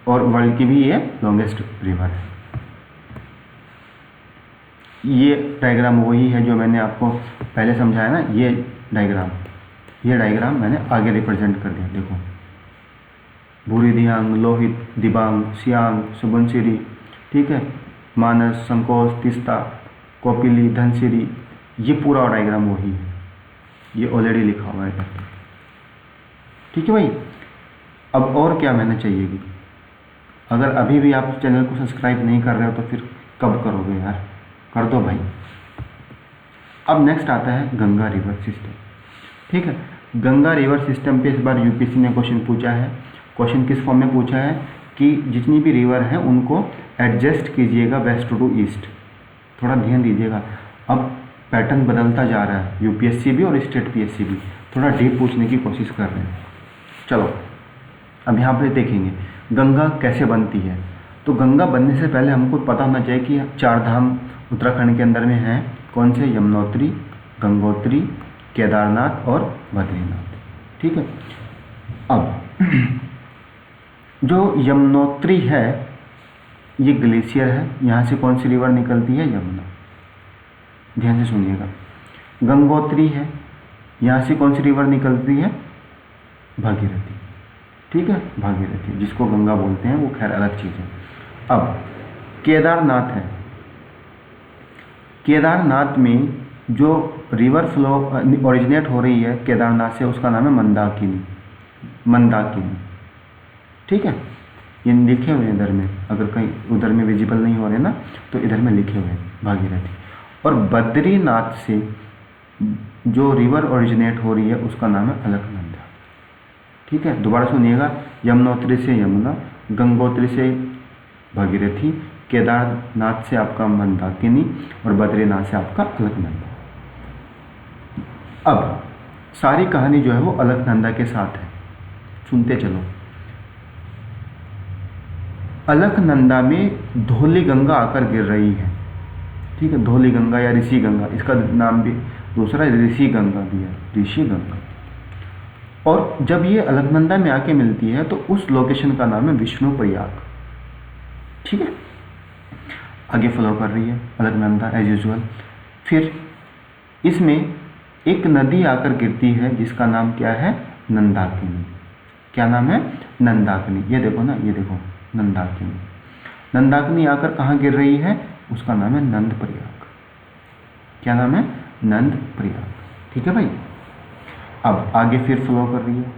[SPEAKER 1] और वर्ल्ड की भी ये लॉन्गेस्ट रिवर है। ये डायग्राम वही है जो मैंने आपको पहले समझाया ना, ये डायग्राम मैंने आगे रिप्रेजेंट कर दिया। देखो, भूरी दियांग, लोहित, दिबांग, सियांग, सुबनसिरी, ठीक है, मानस, संकोच, तीस्ता, कोपिली, धनसिरी, ये पूरा डायग्राम वही है, ये ऑलरेडी लिखा हुआ है इधर, ठीक है भाई। अब और क्या मेहनत चाहिएगी? अगर अभी भी आप चैनल को सब्सक्राइब नहीं कर रहे हो तो फिर कब करोगे यार? कर दो भाई। अब नेक्स्ट आता है गंगा रिवर सिस्टम, ठीक है। गंगा रिवर सिस्टम पे इस बार यूपीएससी ने क्वेश्चन पूछा है। क्वेश्चन किस फॉर्म में पूछा है कि जितनी भी रिवर हैं उनको एडजस्ट कीजिएगा वेस्ट टू ईस्ट। थोड़ा ध्यान दीजिएगा, अब पैटर्न बदलता जा रहा है, यूपीएससी भी और स्टेट पीएससी भी थोड़ा डीप पूछने की कोशिश कर रहे हैं। चलो अब यहाँ पे देखेंगे गंगा कैसे बनती है। तो गंगा बनने से पहले हमको पता होना चाहिए कि 4 धाम उत्तराखंड के अंदर में हैं कौन से? यमुनोत्री, गंगोत्री, केदारनाथ और बद्रीनाथ। ठीक है। अब जो यमुनोत्री है ये ग्लेशियर है, यहाँ से कौन सी रिवर निकलती है? यमुना। ध्यान से सुनिएगा। गंगोत्री है, यहाँ से कौन सी रिवर निकलती है? भागीरथी। ठीक है, भागीरथी, जिसको गंगा बोलते हैं, वो खैर अलग चीज़ है। अब केदारनाथ है, केदारनाथ में जो रिवर फ्लो ओरिजिनेट हो रही है केदारनाथ से, उसका नाम है मंदाकिनी। मंदाकिनी। ठीक है, ये लिखे हुए हैं इधर में, अगर कहीं उधर में विजिबल नहीं हो रहे ना तो इधर में लिखे हुए हैं भागीरथी। और बद्रीनाथ से जो रिवर ओरिजिनेट हो रही है उसका नाम है अलकनंदा। ठीक है, दोबारा सुनिएगा। यमुनोत्री से यमुना, गंगोत्री से भागीरथी, केदारनाथ से आपका मंदाकिनी और बद्रीनाथ से आपका अलकनंदा। अब सारी कहानी जो है वो अलकनंदा के साथ है, सुनते चलो। अलकनंदा में धौली गंगा आकर गिर रही है। ठीक है, धौली गंगा या ऋषि गंगा, इसका नाम भी दूसरा ऋषि गंगा भी है, ऋषि गंगा। और जब ये अलकनंदा में आके मिलती है तो उस लोकेशन का नाम है विष्णुप्रयाग। ठीक है, आगे फ्लो कर रही है अलकनंदा एज यूजुअल। फिर इसमें एक नदी आकर गिरती है जिसका नाम क्या है? नंदाकिनी। क्या नाम है? नंदाकिनी। ये देखो ना, ये देखो नंदाकिनी। नंदाकिनी आकर कहाँ गिर रही है? उसका नाम है नंदप्रयाग। क्या नाम है? नंदप्रयाग। ठीक है भाई। अब आगे फिर फ्लो कर रही है,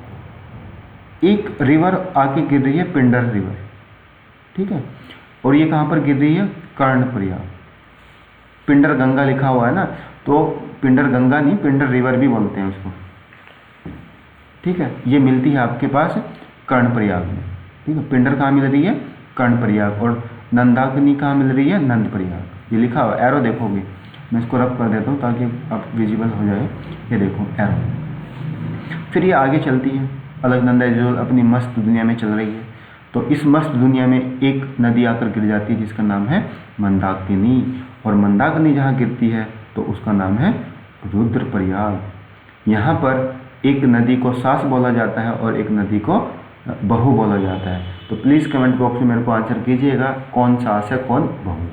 [SPEAKER 1] एक रिवर आके गिर रही है, पिंडर रिवर। ठीक है, और ये कहाँ पर गिर रही है? कर्णप्रयाग। पिंडर गंगा लिखा हुआ है ना, तो पिंडर गंगा नहीं, पिंडर रिवर भी बोलते हैं उसको। ठीक है, ये मिलती है आपके पास कर्णप्रयाग में। ठीक है, पिंडर कहाँ मिल रही है? कर्णप्रयाग। और नंदाकिनी कहाँ मिल रही है? नंदप्रयाग। ये लिखा हुआ, एरो देखोगे, मैं इसको रब कर देता हूँ ताकि आप विजिबल हो जाए। ये देखो एरो। फिर ये आगे चलती है, अलकनंदा जो अपनी मस्त दुनिया में चल रही है। तो इस मस्त दुनिया में एक नदी आकर गिर जाती है जिसका नाम है मंदाकिनी। और मंदाकिनी जहाँ गिरती है तो उसका नाम है रुद्रप्रयाग। यहाँ पर एक नदी को सास बोला जाता है और एक नदी को बहू बोला जाता है। तो प्लीज़ कमेंट बॉक्स में मेरे को आंसर कीजिएगा, कौन सास है कौन बहू।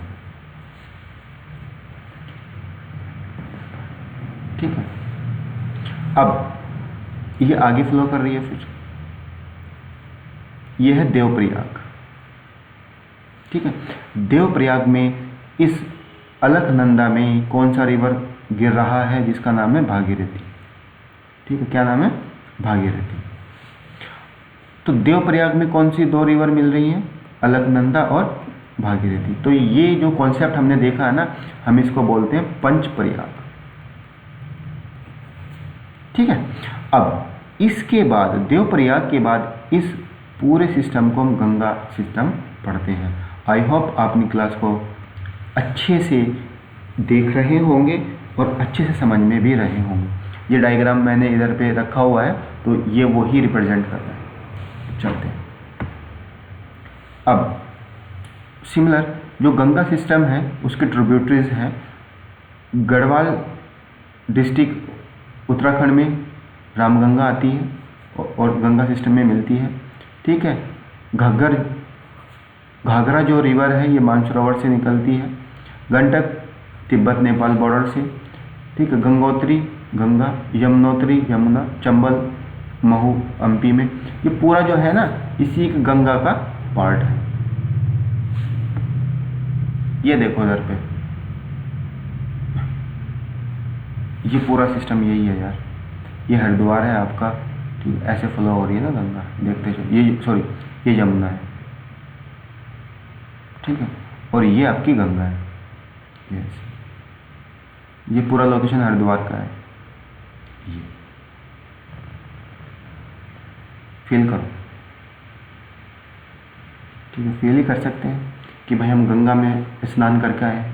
[SPEAKER 1] ठीक है, अब ये आगे फ्लो कर रही है। फिर ये है देवप्रयाग। ठीक है, देवप्रयाग में इस अलकनंदा में कौन सा रिवर गिर रहा है जिसका नाम है भागीरथी। ठीक है, क्या नाम है? भागीरथी। तो देवप्रयाग में कौन सी दो रिवर मिल रही हैं? अलकनंदा और भागीरथी। तो ये जो कॉन्सेप्ट हमने देखा है ना, हम इसको बोलते हैं पंचप्रयाग। ठीक है, अब इसके बाद देवप्रयाग के बाद इस पूरे सिस्टम को हम गंगा सिस्टम पढ़ते हैं। आई होप आपने क्लास को अच्छे से देख रहे होंगे और अच्छे से समझ में भी रहे होंगे। ये डायग्राम मैंने इधर पे रखा हुआ है, तो ये वो ही रिप्रेजेंट कर रहा है। चलते हैं। अब सिमिलर जो गंगा सिस्टम है उसके ट्रिब्यूटरीज हैं। गढ़वाल डिस्ट्रिक्ट उत्तराखंड में रामगंगा आती है और गंगा सिस्टम में मिलती है। ठीक है, घाघरा जो रिवर है ये मानसरोवर से निकलती है। गंडक तिब्बत नेपाल बॉर्डर से। ठीक है, गंगोत्री गंगा, यमुनोत्री यमुना, चंबल महू एमपी में। ये पूरा जो है ना इसी गंगा का पार्ट है। ये देखो इधर पे, ये पूरा सिस्टम यही है यार। ये हरिद्वार है आपका। ठीक है, ऐसे फ्लो हो रही है ना गंगा, देखते चलो। ये सॉरी, ये यमुना है। ठीक है, और ये आपकी गंगा है। यस, ये पूरा लोकेशन हरिद्वार का है। ये फील करो। ठीक है, फील ही कर सकते हैं कि भाई हम गंगा में स्नान करके आए।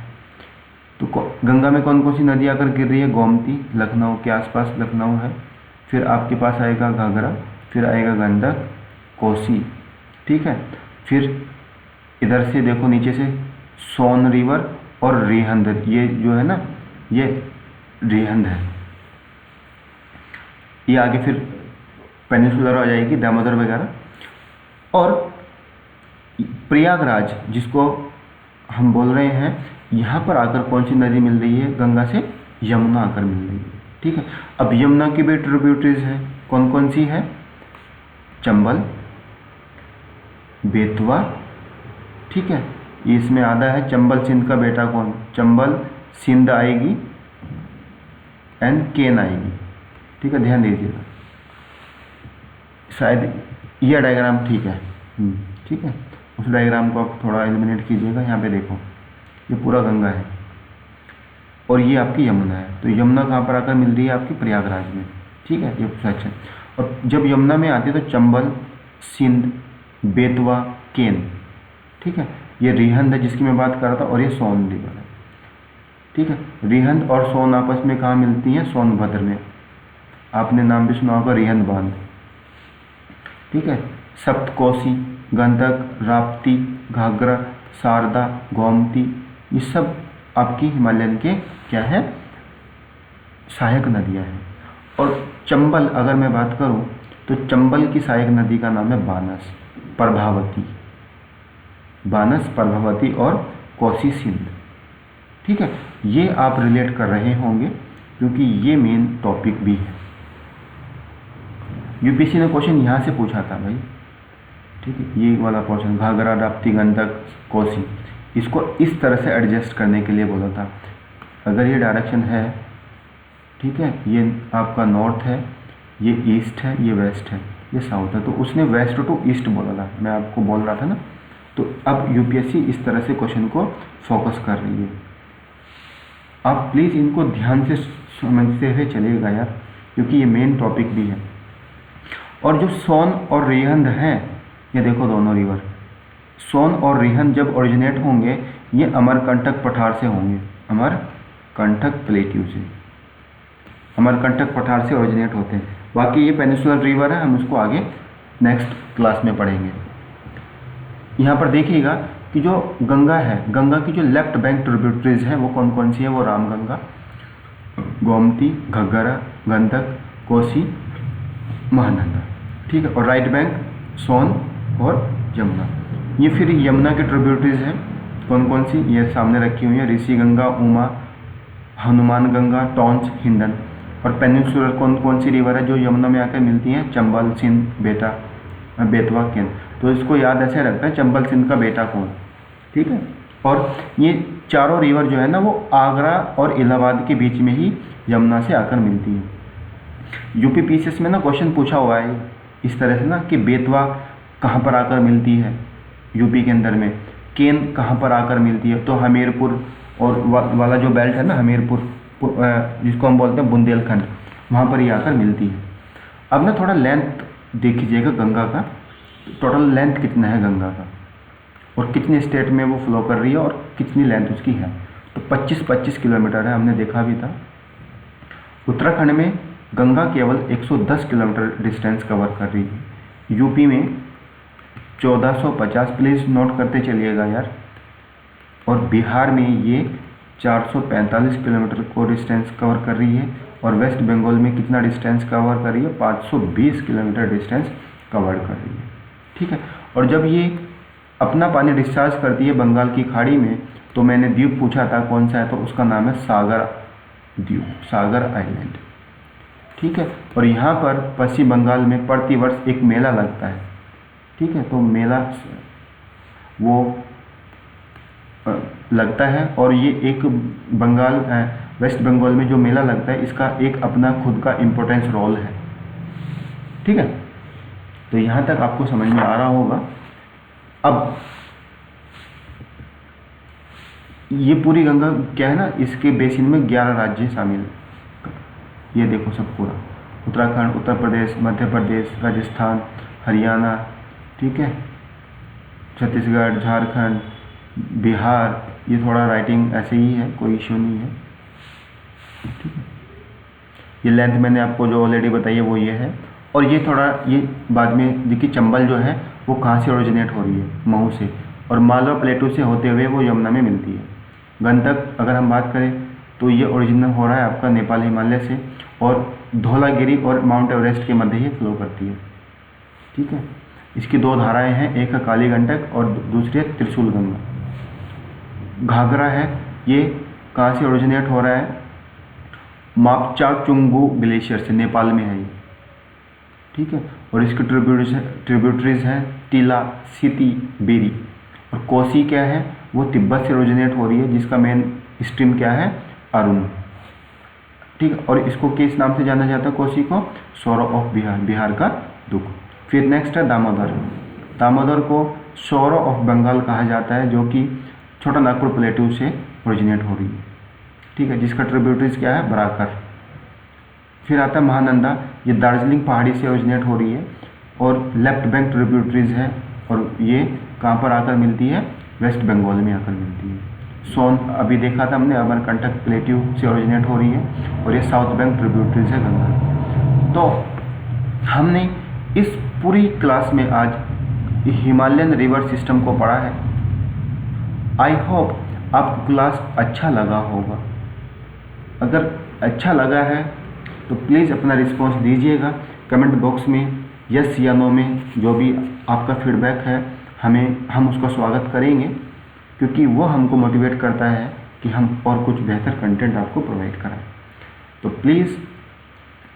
[SPEAKER 1] तो गंगा में कौन कौन सी नदी आकर गिर रही है? गोमती, लखनऊ के आसपास लखनऊ है। फिर आपके पास आएगा घाघरा, फिर आएगा गंडक, कोसी। ठीक है, फिर इधर से देखो नीचे से सोन रिवर और रिहंद, ये जो है ना ये रिहंद है। ये आगे फिर पेनिनसुलर आ जाएगी, दामोदर वगैरह। और प्रयागराज जिसको हम बोल रहे हैं, यहाँ पर आकर कौन सी नदी मिल रही है गंगा से? यमुना आकर मिल रही है। ठीक है, अब यमुना की भी ट्रिब्यूटरीज है, कौन कौन सी है? चंबल, बेतवा, ठीक है, इसमें आधा है चंबल सिंध का बेटा कौन? चंबल सिंध आएगी एंड केन आएगी। ठीक है, ध्यान दीजिएगा, शायद यह डायग्राम ठीक है। ठीक है, उस डायग्राम को आप थोड़ा एलिमिनेट कीजिएगा। यहाँ पे देखो, ये पूरा गंगा है और ये आपकी यमुना है। तो यमुना कहाँ पर आकर मिल रही है? आपकी प्रयागराज में। ठीक है, ये सच है। और जब यमुना में आती है तो चंबल, सिंध, बेतवा, केन, ठीक है, ये रिहंद है जिसकी मैं बात कर रहा था, और ये सोन रिवर है। ठीक है, रिहंद और सोन आपस में कहाँ मिलती हैं? सोनभद्र में। आपने नाम भी सुना होगा, रिहंद बांध। ठीक है, सप्तकोसी, गंडक, राप्ती, घाघरा, शारदा, गोमती, ये सब आपकी हिमालयन के क्या है? सहायक नदियाँ हैं। और चंबल अगर मैं बात करूं तो चंबल की सहायक नदी का नाम है बानस, प्रभावती, बानस, प्रभावती और कोसी सिंध। ठीक है, ये आप रिलेट कर रहे होंगे क्योंकि ये मेन टॉपिक भी है। यूपीएससी ने क्वेश्चन यहाँ से पूछा था भाई। ठीक है, ये वाला क्वेश्चन, घाघरा, राप्ती, गंडक, कोसी, इसको इस तरह से एडजस्ट करने के लिए बोला था। अगर ये डायरेक्शन है, ठीक है, ये आपका नॉर्थ है, ये ईस्ट है, ये वेस्ट है, ये साउथ है, तो उसने वेस्ट टू ईस्ट बोला था, मैं आपको बोल रहा था ना। तो अब यूपीएससी इस तरह से क्वेश्चन को फोकस कर रही है। आप प्लीज़ इनको ध्यान से समझते हुए चलिएगा यार, क्योंकि ये मेन टॉपिक भी है। और जो सोन और रिहंद हैं, ये देखो दोनों रिवर, सोन और रिहंद जब ओरिजिनेट होंगे ये अमरकंटक पठार से होंगे, अमरकंटक प्लेट्यू से, अमरकंटक पठार से ओरिजिनेट होते हैं। बाकी ये पेनिनसुलर रिवर है, हम उसको आगे नेक्स्ट क्लास में पढ़ेंगे। यहाँ पर देखिएगा कि जो गंगा है, गंगा की जो लेफ्ट बैंक ट्रिब्यूटरीज हैं वो कौन कौन सी है? वो रामगंगा, गोमती, घग्गरा, गंडक, कोसी, महानंदा। ठीक है, और राइट बैंक सोन और यमुना। ये फिर यमुना के ट्रिब्यूटरीज हैं, कौन कौन सी? ये सामने रखी हुई है, ऋषि गंगा, उमा, हनुमान गंगा, टॉन्च, हिंडन। और पेनिनसुलर कौन कौन सी रिवर है जो यमुना में आकर मिलती हैं? चंबल, सिंध, बेतवा, केन। तो इसको याद ऐसे रखते हैं, चंबल सिंध का बेटा कौन। ठीक है, और ये चारों रिवर जो है ना वो आगरा और इलाहाबाद के बीच में ही यमुना से आकर मिलती है। यूपी पीसीएस में ना क्वेश्चन पूछा हुआ है इस तरह से ना कि बेतवा कहाँ पर आकर मिलती है यूपी के अंदर में, केन कहाँ पर आकर मिलती है? तो हमीरपुर और वाला जो बेल्ट है ना, हमीरपुर जिसको हम बोलते हैं बुंदेलखंड, वहाँ पर ये आकर मिलती है। अब ना थोड़ा लेंथ देख लीजिएगा गंगा का, टोटल लेंथ कितना है गंगा का और कितने स्टेट में वो फ्लो कर रही है और कितनी लेंथ उसकी है। तो 25 किलोमीटर है, हमने देखा भी था। उत्तराखंड में गंगा केवल 110 किलोमीटर डिस्टेंस कवर कर रही है, यूपी में 1450, प्लीज़ नोट करते चलिएगा यार, और बिहार में ये 445 किलोमीटर को डिस्टेंस कवर कर रही है, और वेस्ट बंगाल में कितना डिस्टेंस कवर कर रही है? 520 किलोमीटर डिस्टेंस कवर कर रही है। ठीक है, और जब ये अपना पानी डिस्चार्ज करती है बंगाल की खाड़ी में, तो मैंने द्वीप पूछा था कौन सा है, तो उसका नाम है सागर द्वीप, सागर आइलैंड। ठीक है, और यहाँ पर पश्चिम बंगाल में प्रतिवर्ष एक मेला लगता है। ठीक है, तो मेला वो लगता है, और ये एक बंगाल वेस्ट बंगाल में जो मेला लगता है इसका एक अपना खुद का इम्पोर्टेंस रोल है। ठीक है, तो यहाँ तक आपको समझ में आ रहा होगा। अब ये पूरी गंगा क्या है ना, इसके बेसिन में 11 राज्य शामिल हैं। ये देखो सब पूरा, उत्तराखंड, उत्तर प्रदेश, मध्य प्रदेश, राजस्थान, हरियाणा, ठीक है, छत्तीसगढ़, झारखंड, बिहार। ये थोड़ा राइटिंग ऐसे ही है, कोई इश्यू नहीं है। ठीक है, ये लेंथ मैंने आपको जो ऑलरेडी बताई है वो ये है। और ये थोड़ा ये बाद में देखिए, चंबल जो है वो कहाँ से ओरिजिनेट हो रही है? महू से, और मालवा प्लेटू से होते हुए वो यमुना में मिलती है। गंडक अगर हम बात करें तो ये ओरिजिनल हो रहा है आपका नेपाल हिमालय से, और धौलागिरी और माउंट एवरेस्ट के मध्य ये फ्लो करती है। ठीक है, इसकी दो धाराएं हैं, एक है काली गंडक और दूसरी है त्रिशूल गंगा। घाघरा है, ये कहाँ से ओरिजिनेट हो रहा है, मापचाचुंगू ग्लेशियर से, नेपाल में है ये। ठीक है, और इसकी ट्रिब्यूटरीज हैं टीला, सिती, बेरी। और कोसी क्या है, वो तिब्बत से ओरिजिनेट हो रही है, जिसका मेन स्ट्रीम क्या है, अरुण। ठीक है, और इसको किस नाम से जाना जाता है, कोसी को, सोरो ऑफ बिहार, बिहार का दुख। फिर नेक्स्ट है दामोदर। दामोदर को सोरो ऑफ बंगाल कहा जाता है, जो कि छोटा नागपुर प्लेटू से ओरिजिनेट हो रही है। ठीक है, जिसका ट्रिब्यूटरीज क्या है, बराकर। फिर आता है महानंदा, ये दार्जिलिंग पहाड़ी से ओरिजिनेट हो रही है और लेफ्ट बैंक ट्रिब्यूटरीज है, और ये कहाँ पर आकर मिलती है, वेस्ट बंगाल में आकर मिलती है। सोन अभी देखा था हमने, अमरकंटक प्लेट्यू से ओरिजिनेट हो रही है, और ये साउथ बैंक ट्रिब्यूटरीज है गंगा। तो हमने इस पूरी क्लास में आज हिमालयन रिवर सिस्टम को पढ़ा है। आई होप आपको क्लास अच्छा लगा होगा। अगर अच्छा लगा है तो प्लीज़ अपना रिस्पॉन्स दीजिएगा कमेंट बॉक्स में, यस या नो में। जो भी आपका फीडबैक है हम उसका स्वागत करेंगे, क्योंकि वो हमको मोटिवेट करता है कि हम और कुछ बेहतर कंटेंट आपको प्रोवाइड कराएं। तो प्लीज़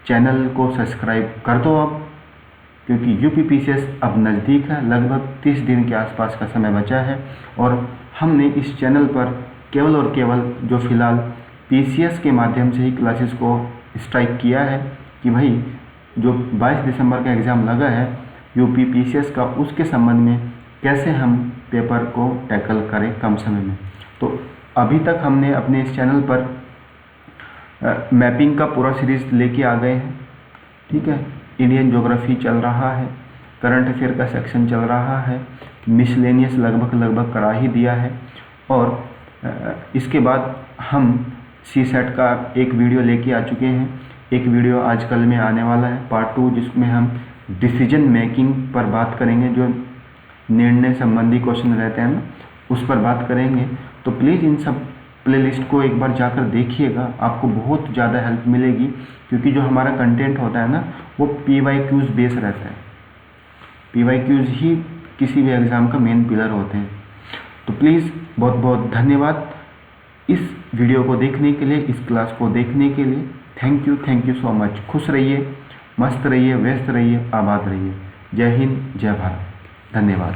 [SPEAKER 1] चैनल को सब्सक्राइब कर दो अब, क्योंकि यूपीपीसीएस अब नज़दीक है, लगभग 30 दिन के आसपास का समय बचा है। और हमने इस चैनल पर केवल और केवल जो फ़िलहाल पीसीएस के माध्यम से ही क्लासेस को स्ट्राइक किया है कि भाई जो 22 दिसंबर का एग्ज़ाम लगा है यूपीपीसीएस का, उसके संबंध में कैसे हम पेपर को टैकल करें कम समय में। तो अभी तक हमने अपने इस चैनल पर मैपिंग का पूरा सीरीज़ लेके आ गए हैं। ठीक है, इंडियन ज्योग्राफी चल रहा है, करंट अफेयर का सेक्शन चल रहा है, मिसलेनियस लगभग करा ही दिया है, और इसके बाद हम सीसेट का एक वीडियो लेके आ चुके हैं। एक वीडियो आजकल में आने वाला है पार्ट 2, जिसमें हम डिसीजन मेकिंग पर बात करेंगे, जो निर्णय संबंधी क्वेश्चन रहते हैं ना, उस पर बात करेंगे। तो प्लीज़ इन सब प्लेलिस्ट को एक बार जाकर देखिएगा, आपको बहुत ज़्यादा हेल्प मिलेगी, क्योंकि जो हमारा कंटेंट होता है ना, वो PYQs बेस रहता है। PYQs ही किसी भी एग्ज़ाम का मेन पिलर होते हैं। तो प्लीज़ बहुत बहुत धन्यवाद इस वीडियो को देखने के लिए, इस क्लास को देखने के लिए। Thank you so much. खुश रहिए, मस्त रहिए, व्यस्त रहिए, आबाद रहिए। जय हिंद, जय भारत। धन्यवाद।